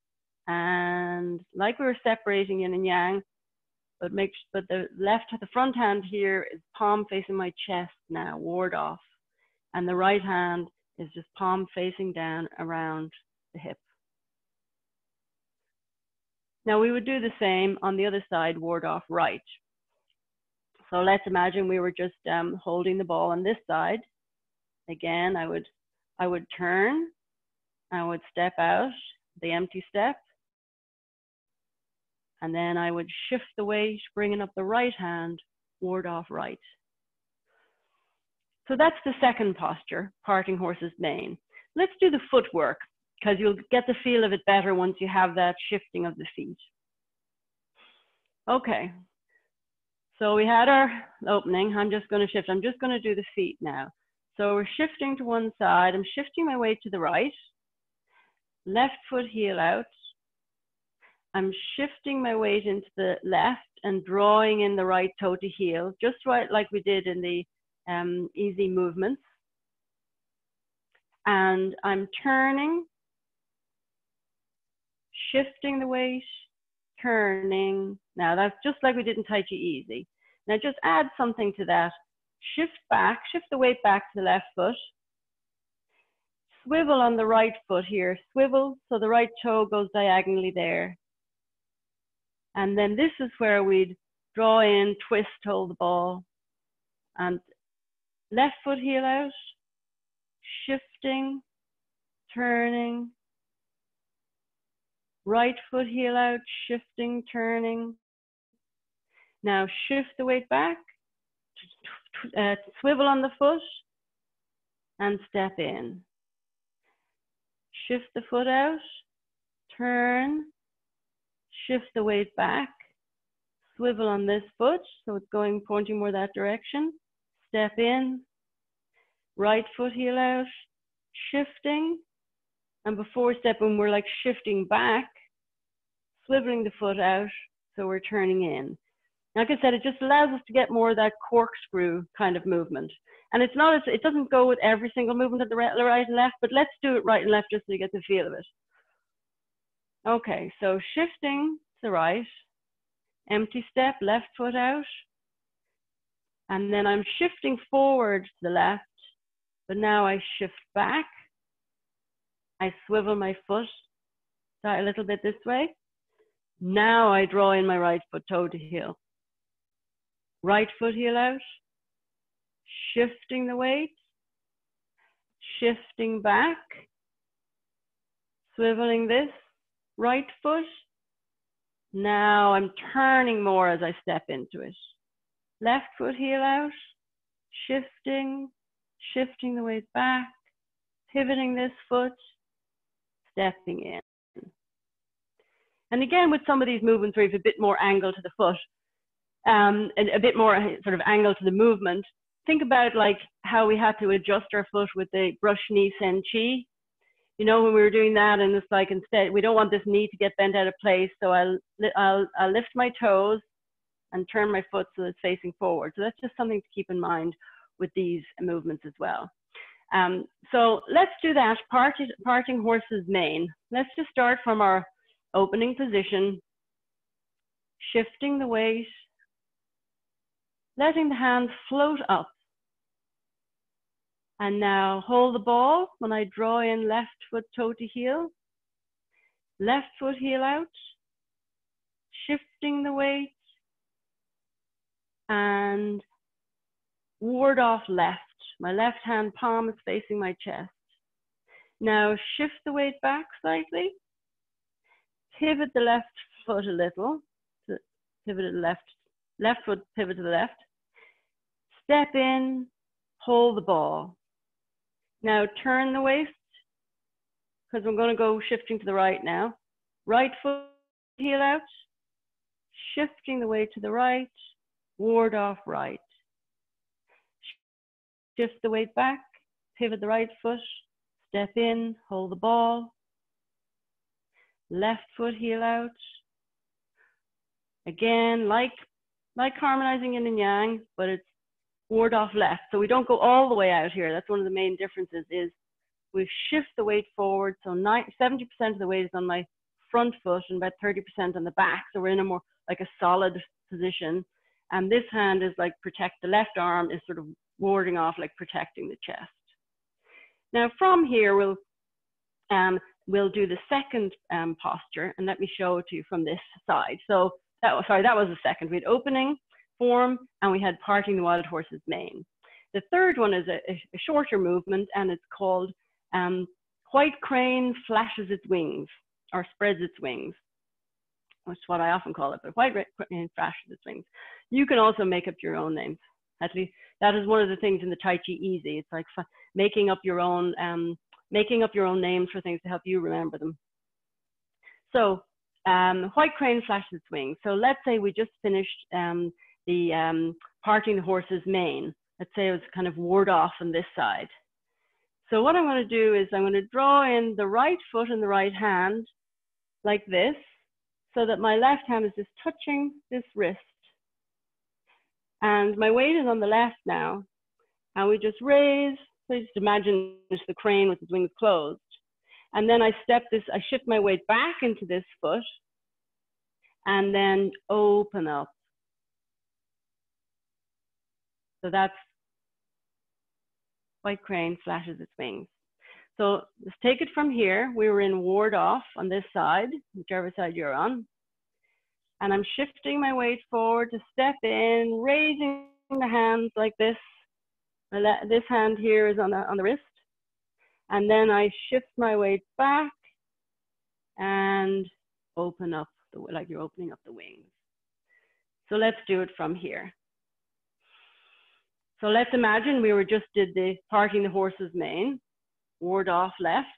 and like we were separating yin and yang, but the front hand here is palm facing my chest now, ward off. And the right hand is just palm facing down around the hip. Now we would do the same on the other side, ward off right. So let's imagine we were just holding the ball on this side. Again, I would turn, I would step out, the empty step, and then I would shift the weight, bringing up the right hand, ward off right. So that's the second posture, parting horse's mane. Let's do the footwork, because you'll get the feel of it better once you have that shifting of the feet. Okay, so we had our opening. I'm just going to shift. I'm just going to do the feet now. So we're shifting to one side. I'm shifting my weight to the right. Left foot heel out. I'm shifting my weight into the left and drawing in the right toe to heel, just right like we did in the easy movements. And I'm turning, shifting the weight, turning. Now that's just like we did in Tai Chi Easy. Now just add something to that. Shift back, shift the weight back to the left foot. Swivel on the right foot here. Swivel so the right toe goes diagonally there. And then this is where we'd draw in, twist, hold the ball. And left foot heel out. Shifting, turning. Right foot heel out, shifting, turning. Now shift the weight back. Swivel on the foot and step in. Shift the foot out, turn, shift the weight back, swivel on this foot, so it's going, pointing more that direction, step in, right foot heel out, shifting, and before stepping, we're like shifting back, swiveling the foot out, so we're turning in. Like I said, it just allows us to get more of that corkscrew kind of movement. And it's not, it doesn't go with every single movement of the right and left, but let's do it right and left just so you get the feel of it. Okay, so shifting to the right, empty step, left foot out. And then I'm shifting forward to the left, but now I shift back. I swivel my foot a little bit this way. Now I draw in my right foot toe to heel. Right foot heel out, shifting the weight, shifting back, swiveling this, right foot. Now I'm turning more as I step into it. Left foot heel out, shifting, shifting the weight back, pivoting this foot, stepping in. And again, with some of these movements where you have a bit more angle to the foot, and a bit more sort of angle to the movement, think about like how we had to adjust our foot with the brush knee sen chi. You know, when we were doing that, and it's like, instead, we don't want this knee to get bent out of place, so I'll lift my toes, and turn my foot so it's facing forward. So that's just something to keep in mind with these movements as well. So let's do that, parting horse's mane. Let's just start from our opening position, shifting the weight, letting the hands float up. And now hold the ball when I draw in left foot toe to heel, left foot heel out, shifting the weight, and ward off left. My left hand palm is facing my chest. Now shift the weight back slightly, pivot the left foot a little, pivot to the left foot, pivot to the left, step in, hold the ball. Now turn the waist, because I'm going to go shifting to the right now. Right foot heel out, shifting the weight to the right, ward off right. Shift the weight back, pivot the right foot, step in, hold the ball. Left foot heel out. Again, like harmonizing yin and yang, but it's ward off left. So we don't go all the way out here. That's one of the main differences is we shift the weight forward. So 70% of the weight is on my front foot and about 30% on the back. So we're in a more like a solid position. And this hand is like protect, the left arm is sort of warding off, like protecting the chest. Now from here, we'll do the second posture, and let me show it to you from this side. So that was the second. We had opening form, and we had parting the wild horse's mane. The third one is a shorter movement, and it's called white crane flashes its wings, or spreads its wings, which is what I often call it, but white crane flashes its wings. You can also make up your own names. At least that is one of the things in the Tai Chi Easy. It's like making up your own names for things to help you remember them. So white crane flashes its wings. So let's say we just finished the parting the horse's mane. Let's say it was kind of ward off on this side. So what I'm going to do is I'm going to draw in the right foot and the right hand like this, so that my left hand is just touching this wrist. And my weight is on the left now. And we just raise, so just imagine it's the crane with its wings closed. And then I shift my weight back into this foot and then open up. So that's white crane flashes its wings. So let's take it from here. We were in ward off on this side, whichever side you're on. And I'm shifting my weight forward to step in, raising the hands like this. This hand here is on the wrist. And then I shift my weight back and open up, like you're opening up the wings. So let's do it from here. So let's imagine we just did the parting the horse's mane, ward off left.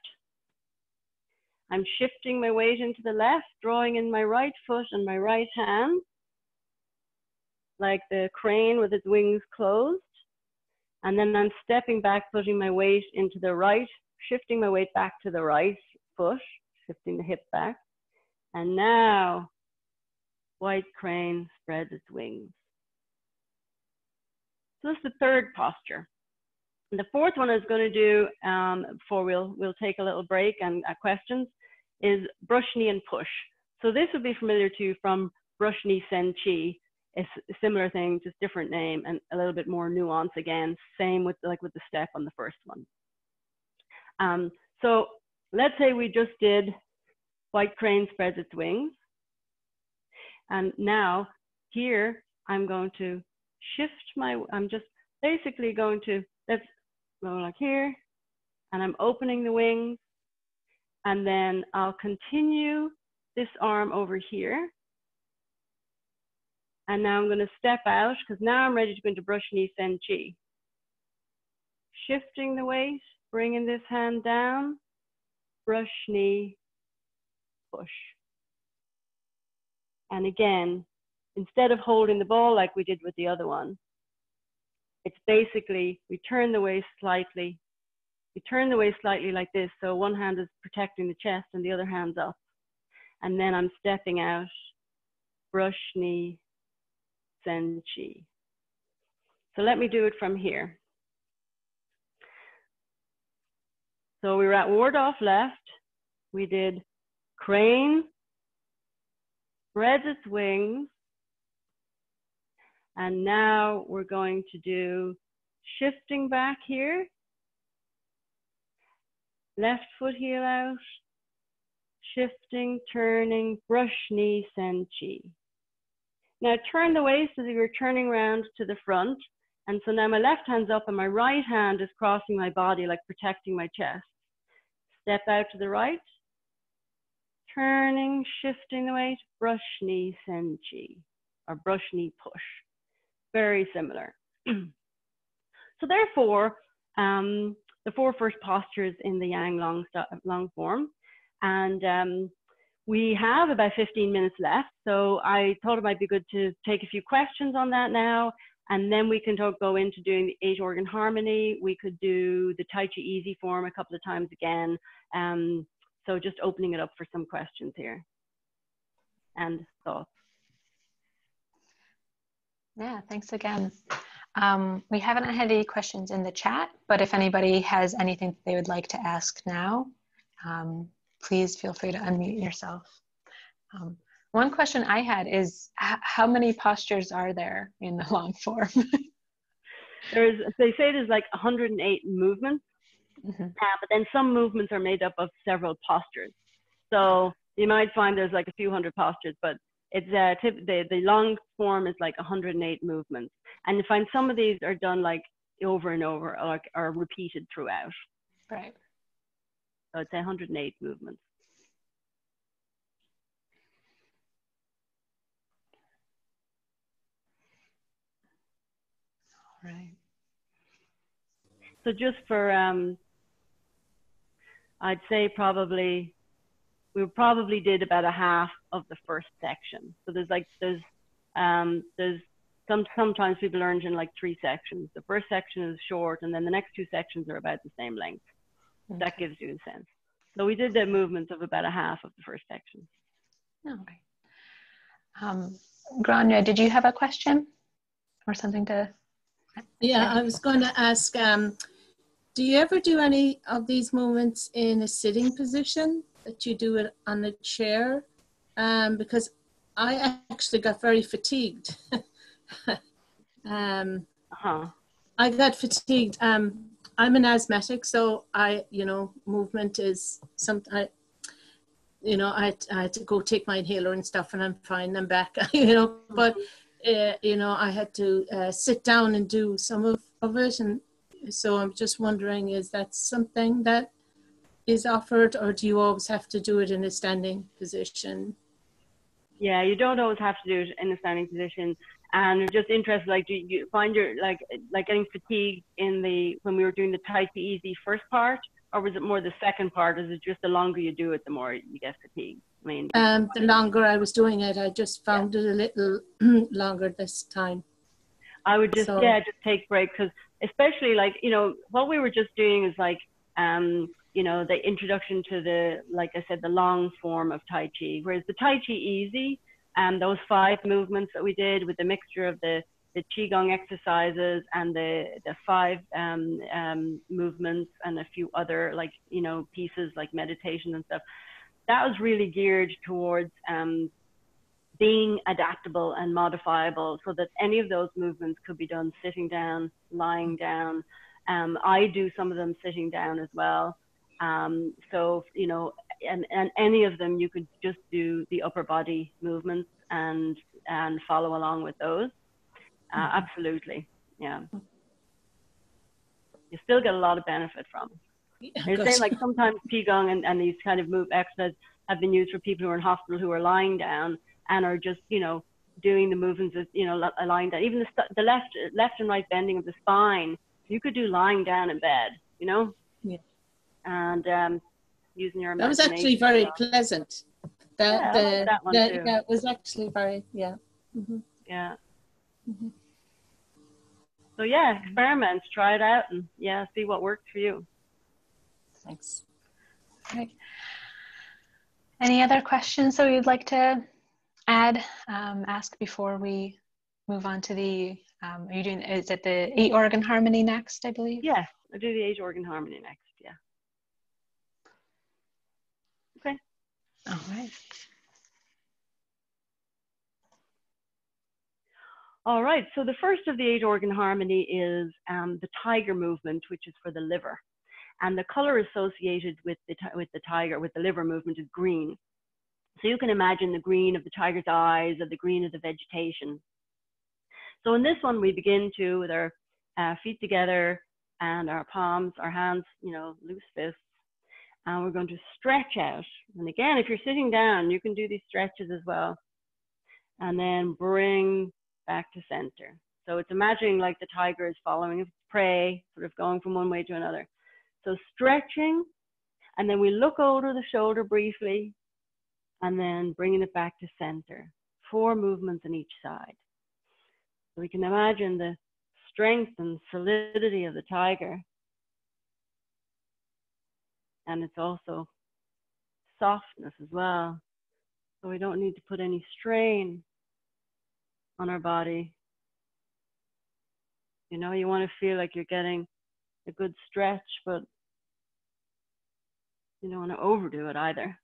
I'm shifting my weight into the left, drawing in my right foot and my right hand, like the crane with its wings closed. And then I'm stepping back, putting my weight into the right, shifting my weight back to the right foot, shifting the hip back. And now, white crane spreads its wings. So this is the third posture. And the fourth one I was going to do, before we'll take a little break and questions, is brush knee and push. So this would be familiar to you from brush knee sen chi. It's a similar thing, just different name and a little bit more nuance again. Same with the step on the first one. So let's say we just did white crane spreads its wings. And now here I'm going to shift I'm just basically going to, let's go like here, and I'm opening the wings, and then I'll continue this arm over here. And now I'm going to step out, because now I'm ready to go into brush knee sen chi. Shifting the weight, bringing this hand down, brush knee, push. And again, instead of holding the ball like we did with the other one, it's basically, we turn the waist slightly. We turn the waist slightly like this, so one hand is protecting the chest and the other hand's up. And then I'm stepping out, brush knee, Senchi. So let me do it from here. So we were at ward off left. We did crane, spreads its wings. And now we're going to do shifting back here. Left foot heel out. Shifting, turning, brush knee, senchi. Now turn the waist as if you're turning around to the front. And so now my left hand's up and my right hand is crossing my body, like protecting my chest. Step out to the right. Turning, shifting the weight, brush knee, senchi, or brush knee push. Very similar. So therefore, the 4 first postures in the Yang long form. And we have about 15 minutes left. So I thought it might be good to take a few questions on that now. And then we can go into doing the 8 organ harmony. We could do the Tai Chi easy form a couple of times again. So just opening it up for some questions here and thoughts.
Yeah, thanks again. We haven't had any questions in the chat, but if anybody has anything they would like to ask now, please feel free to unmute yourself. One question I had is, how many postures are there in the long form?
They say there's like 108 movements, but then some movements are made up of several postures. So you might find there's like a few hundred postures, but it's the long form is like 108 movements. And you find some of these are done like over and over, or are repeated throughout.
Right.
So it's 108 movements.
Right.
So just for, I'd say we probably did about a half of the first section. So sometimes people learn in like 3 sections. The first section is short, and then the next 2 sections are about the same length. Okay. That gives you a sense. So we did the movements of about a half of the first section.
All right. Grania, did you have a question or something to?
Yeah, I was going to ask, do you ever do any of these movements in a sitting position, that you do it on a chair? Because I actually got very fatigued. I got fatigued. I'm an asthmatic, so movement is something. I had to go take my inhaler and stuff, and I'm fine. I'm back. But I had to sit down and do some of it, and so I'm just wondering, is that something that is offered, or do you always have to do it in a standing position?
Yeah, you don't always have to do it in a standing position. And just interested, like, do you find you're like getting fatigued when we were doing the Tai Chi easy first part, or was it more the second part? Is it just the longer you do it, the more you get fatigued? I mean,
the longer I was doing it, I just found it a little longer this time.
I would just just take breaks, because especially like, what we were just doing is like the introduction to the, like I said, the long form of Tai Chi, whereas the Tai Chi easy, those 5 movements that we did with the mixture of the Qigong exercises and the 5 movements and a few other pieces like meditation and stuff, that was really geared towards being adaptable and modifiable, so that any of those movements could be done sitting down, lying down. I do some of them sitting down as well. So, and any of them, you could just do the upper body movements and follow along with those. Absolutely. Yeah. You still get a lot of benefit from it. They're saying like sometimes Qigong and these kind of move exercises have been used for people who are in hospital who are lying down and are just, doing the movements of, lying down. Even the left and right bending of the spine, you could do lying down in bed,
Yeah.
And using your imagination.
That was actually very pleasant.
That one too.
That was actually very, yeah. Mm-hmm.
Yeah. Mm-hmm. So yeah, experiment, try it out, and see what works for you.
Thanks.
Right. Any other questions that you'd like to ask before we move on to the, are you doing, is it the 8 organ harmony next, I believe?
Yes, I'll do the 8 organ harmony next, yeah. Okay.
All right.
All right, so the first of the 8 organ harmony is the tiger movement, which is for the liver. And the color associated with the tiger, with the liver movement, is green. So you can imagine the green of the tiger's eyes or the green of the vegetation. So in this one, we begin to, with our feet together and our palms, our hands, you know, loose fists. And we're going to stretch out. And again, if you're sitting down, you can do these stretches as well. And then bring back to center. So it's imagining like the tiger is following its prey, sort of going from one way to another. So stretching, and then we look over the shoulder briefly, and then bringing it back to center. 4 movements on each side. So we can imagine the strength and solidity of the tiger. And it's also softness as well. So we don't need to put any strain on our body. You know, you want to feel like you're getting a good stretch, but you don't want to overdo it either.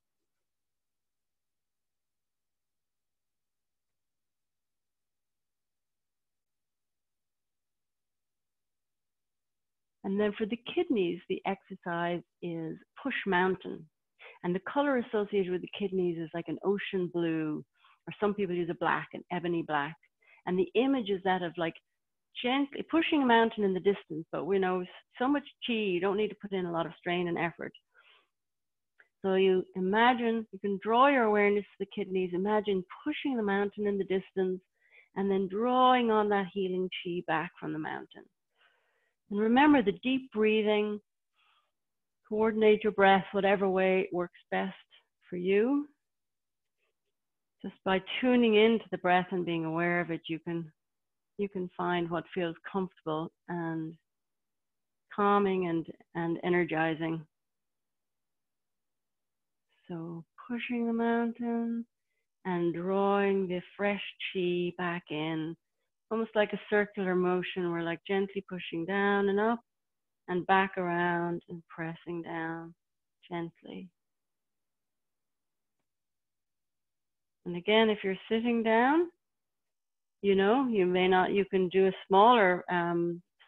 And then for the kidneys, the exercise is push mountain. And the color associated with the kidneys is like an ocean blue, or some people use a black, an ebony black. And the image is that of like gently pushing a mountain in the distance, but we know so much chi, you don't need to put in a lot of strain and effort. So you imagine, you can draw your awareness to the kidneys, imagine pushing the mountain in the distance, and then drawing on that healing chi back from the mountain. And remember the deep breathing, coordinate your breath whatever way works best for you. Just by tuning into the breath and being aware of it, you can find what feels comfortable and calming and energizing. So pushing the mountain and drawing the fresh chi back in, almost like a circular motion. We're like gently pushing down and up and back around and pressing down gently. And again, if you're sitting down, you know, you can do a smaller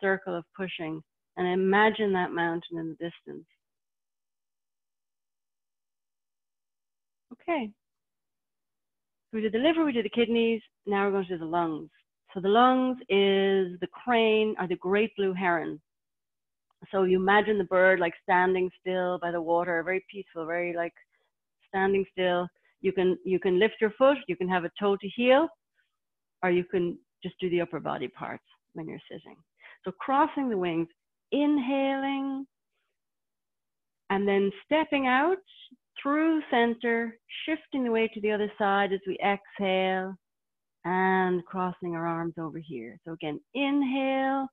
circle of pushing and imagine that mountain in the distance. Okay. We did the liver, we did the kidneys, now we're going to do the lungs. So the lungs is the crane or the great blue heron. So you imagine the bird like standing still by the water, very peaceful, very like standing still. You can lift your foot, you can have a toe to heel, or you can just do the upper body parts when you're sitting. So crossing the wings, inhaling, and then stepping out through center, shifting the weight to the other side as we exhale, and crossing our arms over here. So again, inhale.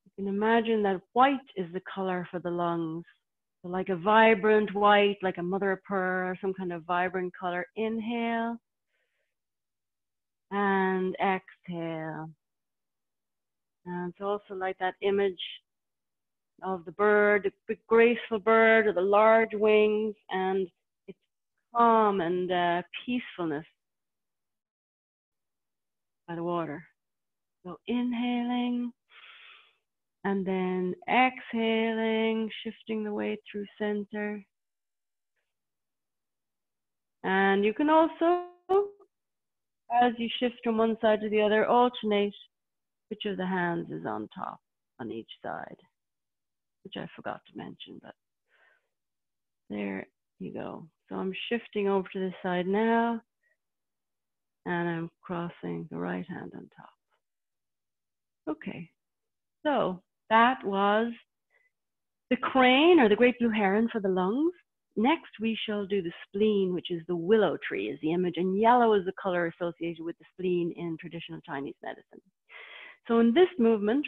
You can imagine that white is the color for the lungs. So like a vibrant white, like a mother of pearl, or some kind of vibrant color. Inhale and exhale. And it's also like that image of the bird, the big graceful bird with the large wings, and it's calm and peacefulness by the water. So inhaling and then exhaling, shifting the weight through center. And you can also, as you shift from one side to the other, alternate which of the hands is on top on each side, which I forgot to mention, but there you go. So I'm shifting over to this side now, and I'm crossing the right hand on top. Okay, so that was the crane or the great blue heron for the lungs. Next, we shall do the spleen, which is the willow tree is the image, and yellow is the color associated with the spleen in traditional Chinese medicine. So in this movement,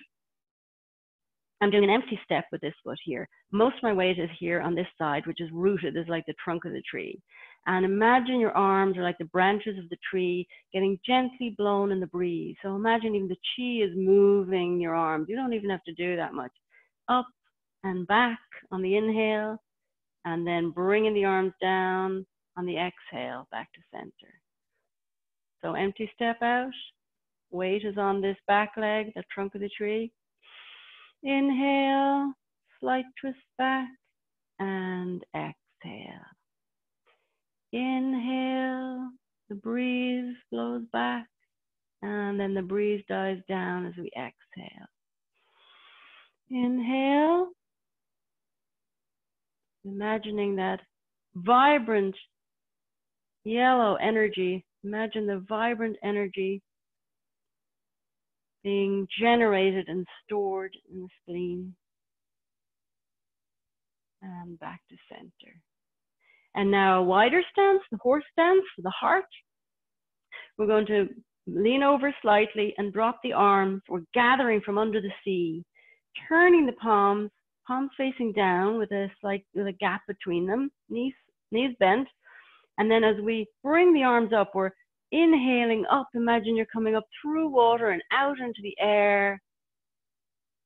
I'm doing an empty step with this foot here. Most of my weight is here on this side, which is rooted. This is like the trunk of the tree. And imagine your arms are like the branches of the tree getting gently blown in the breeze. So imagine even the chi is moving your arms. You don't even have to do that much. Up and back on the inhale, and then bringing the arms down on the exhale, back to center. So empty step out. Weight is on this back leg, the trunk of the tree. Inhale, slight twist back, and exhale. Inhale, the breeze blows back, and then the breeze dies down as we exhale. Inhale, imagining that vibrant yellow energy. Imagine the vibrant energy being generated and stored in the spleen. And back to center. And now a wider stance, the horse stance for the heart. We're going to lean over slightly and drop the arms. We're gathering from under the sea, turning the palms facing down with a gap between them, knees bent. And then as we bring the arms up, we're inhaling up. Imagine you're coming up through water and out into the air,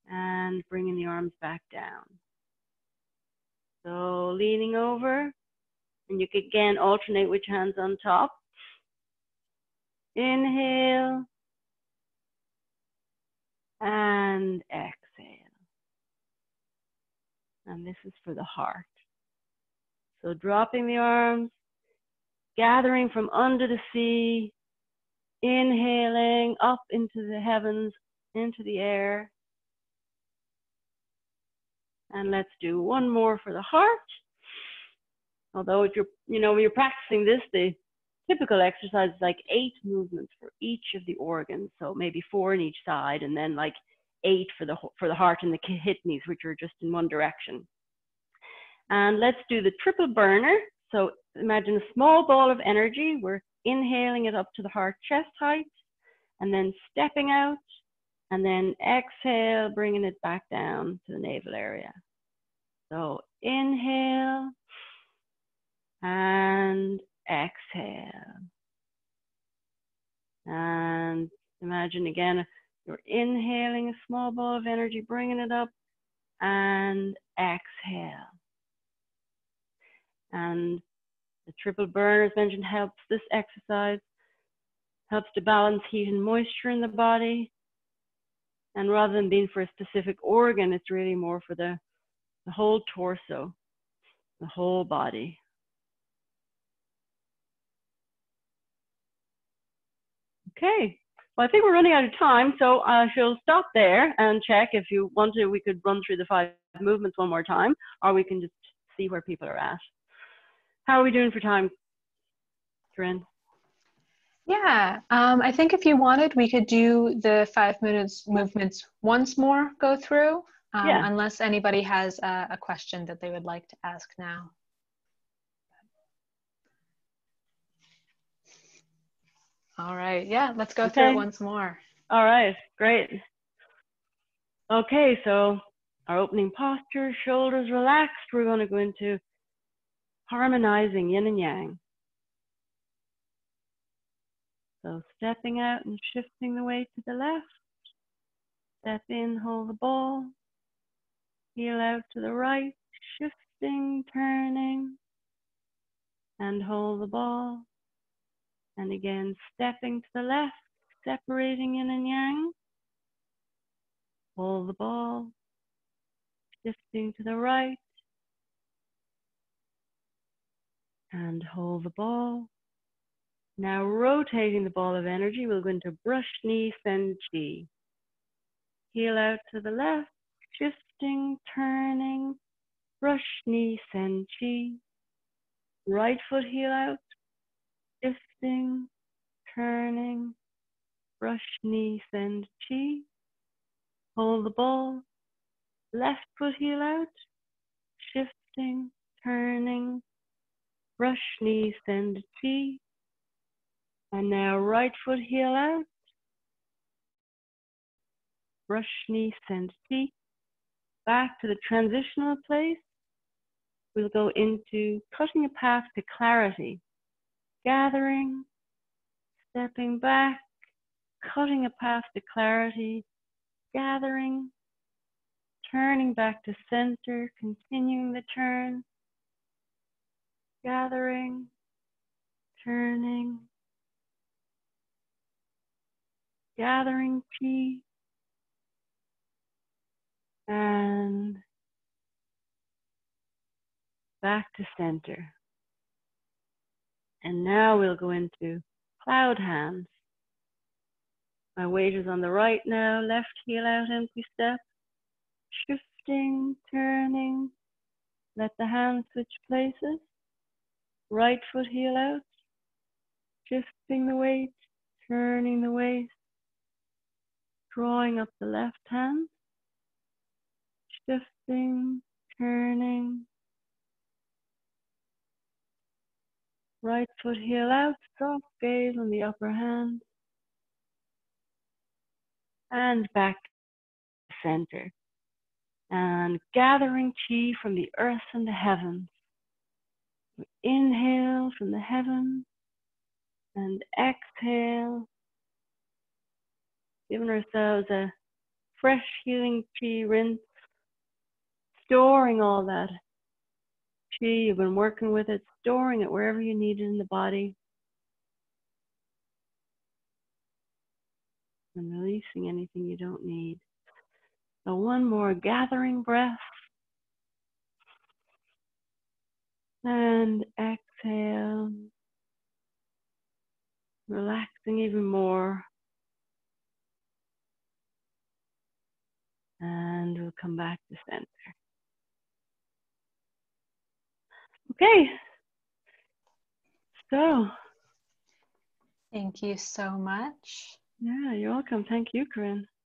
and bringing the arms back down. So leaning over, and you could again alternate which hand's on top. Inhale and exhale. And this is for the heart. So dropping the arms, gathering from under the sea, inhaling up into the heavens, into the air. And let's do one more for the heart. Although if you're practicing this, the typical exercise is like 8 movements for each of the organs. So maybe 4 in each side, and then like 8 for the heart and the kidneys, which are just in one direction. And let's do the triple burner. So imagine a small ball of energy. We're inhaling it up to the heart chest height, and then stepping out, and then exhale, bringing it back down to the navel area. So inhale and exhale. And imagine again, you're inhaling a small ball of energy, bringing it up, and exhale. And the triple burner, as mentioned, this exercise helps to balance heat and moisture in the body. And rather than being for a specific organ, it's really more for the whole torso, the whole body. Okay, well, I think we're running out of time, so I shall stop there and check. If you want to, we could run through the 5 movements one more time, or we can just see where people are at. How are we doing for time, Corinne?
Yeah, I think if you wanted, we could do the 5 minutes movements once more, go through, unless anybody has a question that they would like to ask now. All right, yeah, let's go through it once more.
All right, great. Okay, so our opening posture, shoulders relaxed. We're going to go into harmonizing yin and yang. So stepping out and shifting the weight to the left. Step in, hold the ball. Heel out to the right, shifting, turning, and hold the ball. And again, stepping to the left, separating yin and yang. Hold the ball, shifting to the right, and hold the ball. Now rotating the ball of energy, we'll go into brush knee sen chi. Heel out to the left, shifting, turning, brush knee sen chi. Right foot heel out, shifting, turning, brush knee sen chi. Hold the ball, left foot heel out, shifting, turning, brush knee sen chi. And now right foot heel out, brush knee sen chi. back to the transitional place, we'll go into cutting a path to clarity. Gathering, stepping back, cutting a path to clarity, gathering, turning back to center, continuing the turn, gathering, turning, gathering chi, and back to center. And now we'll go into cloud hands. My weight is on the right now, left heel out, empty step. Shifting, turning, let the hands switch places. Right foot heel out, shifting the weight, turning the waist, drawing up the left hand, shifting, turning. Right foot heel out, soft gaze on the upper hand. And back to center. And gathering chi from the earth and the heavens. We inhale from the heavens and exhale, giving ourselves a fresh healing chi rinse, storing all that chi you've been working with it, storing it wherever you need it in the body, and releasing anything you don't need. So one more gathering breath. And exhale, relaxing even more. And we'll come back to center. Okay. So.
Thank you so much.
Yeah, you're welcome. Thank you, Corinne.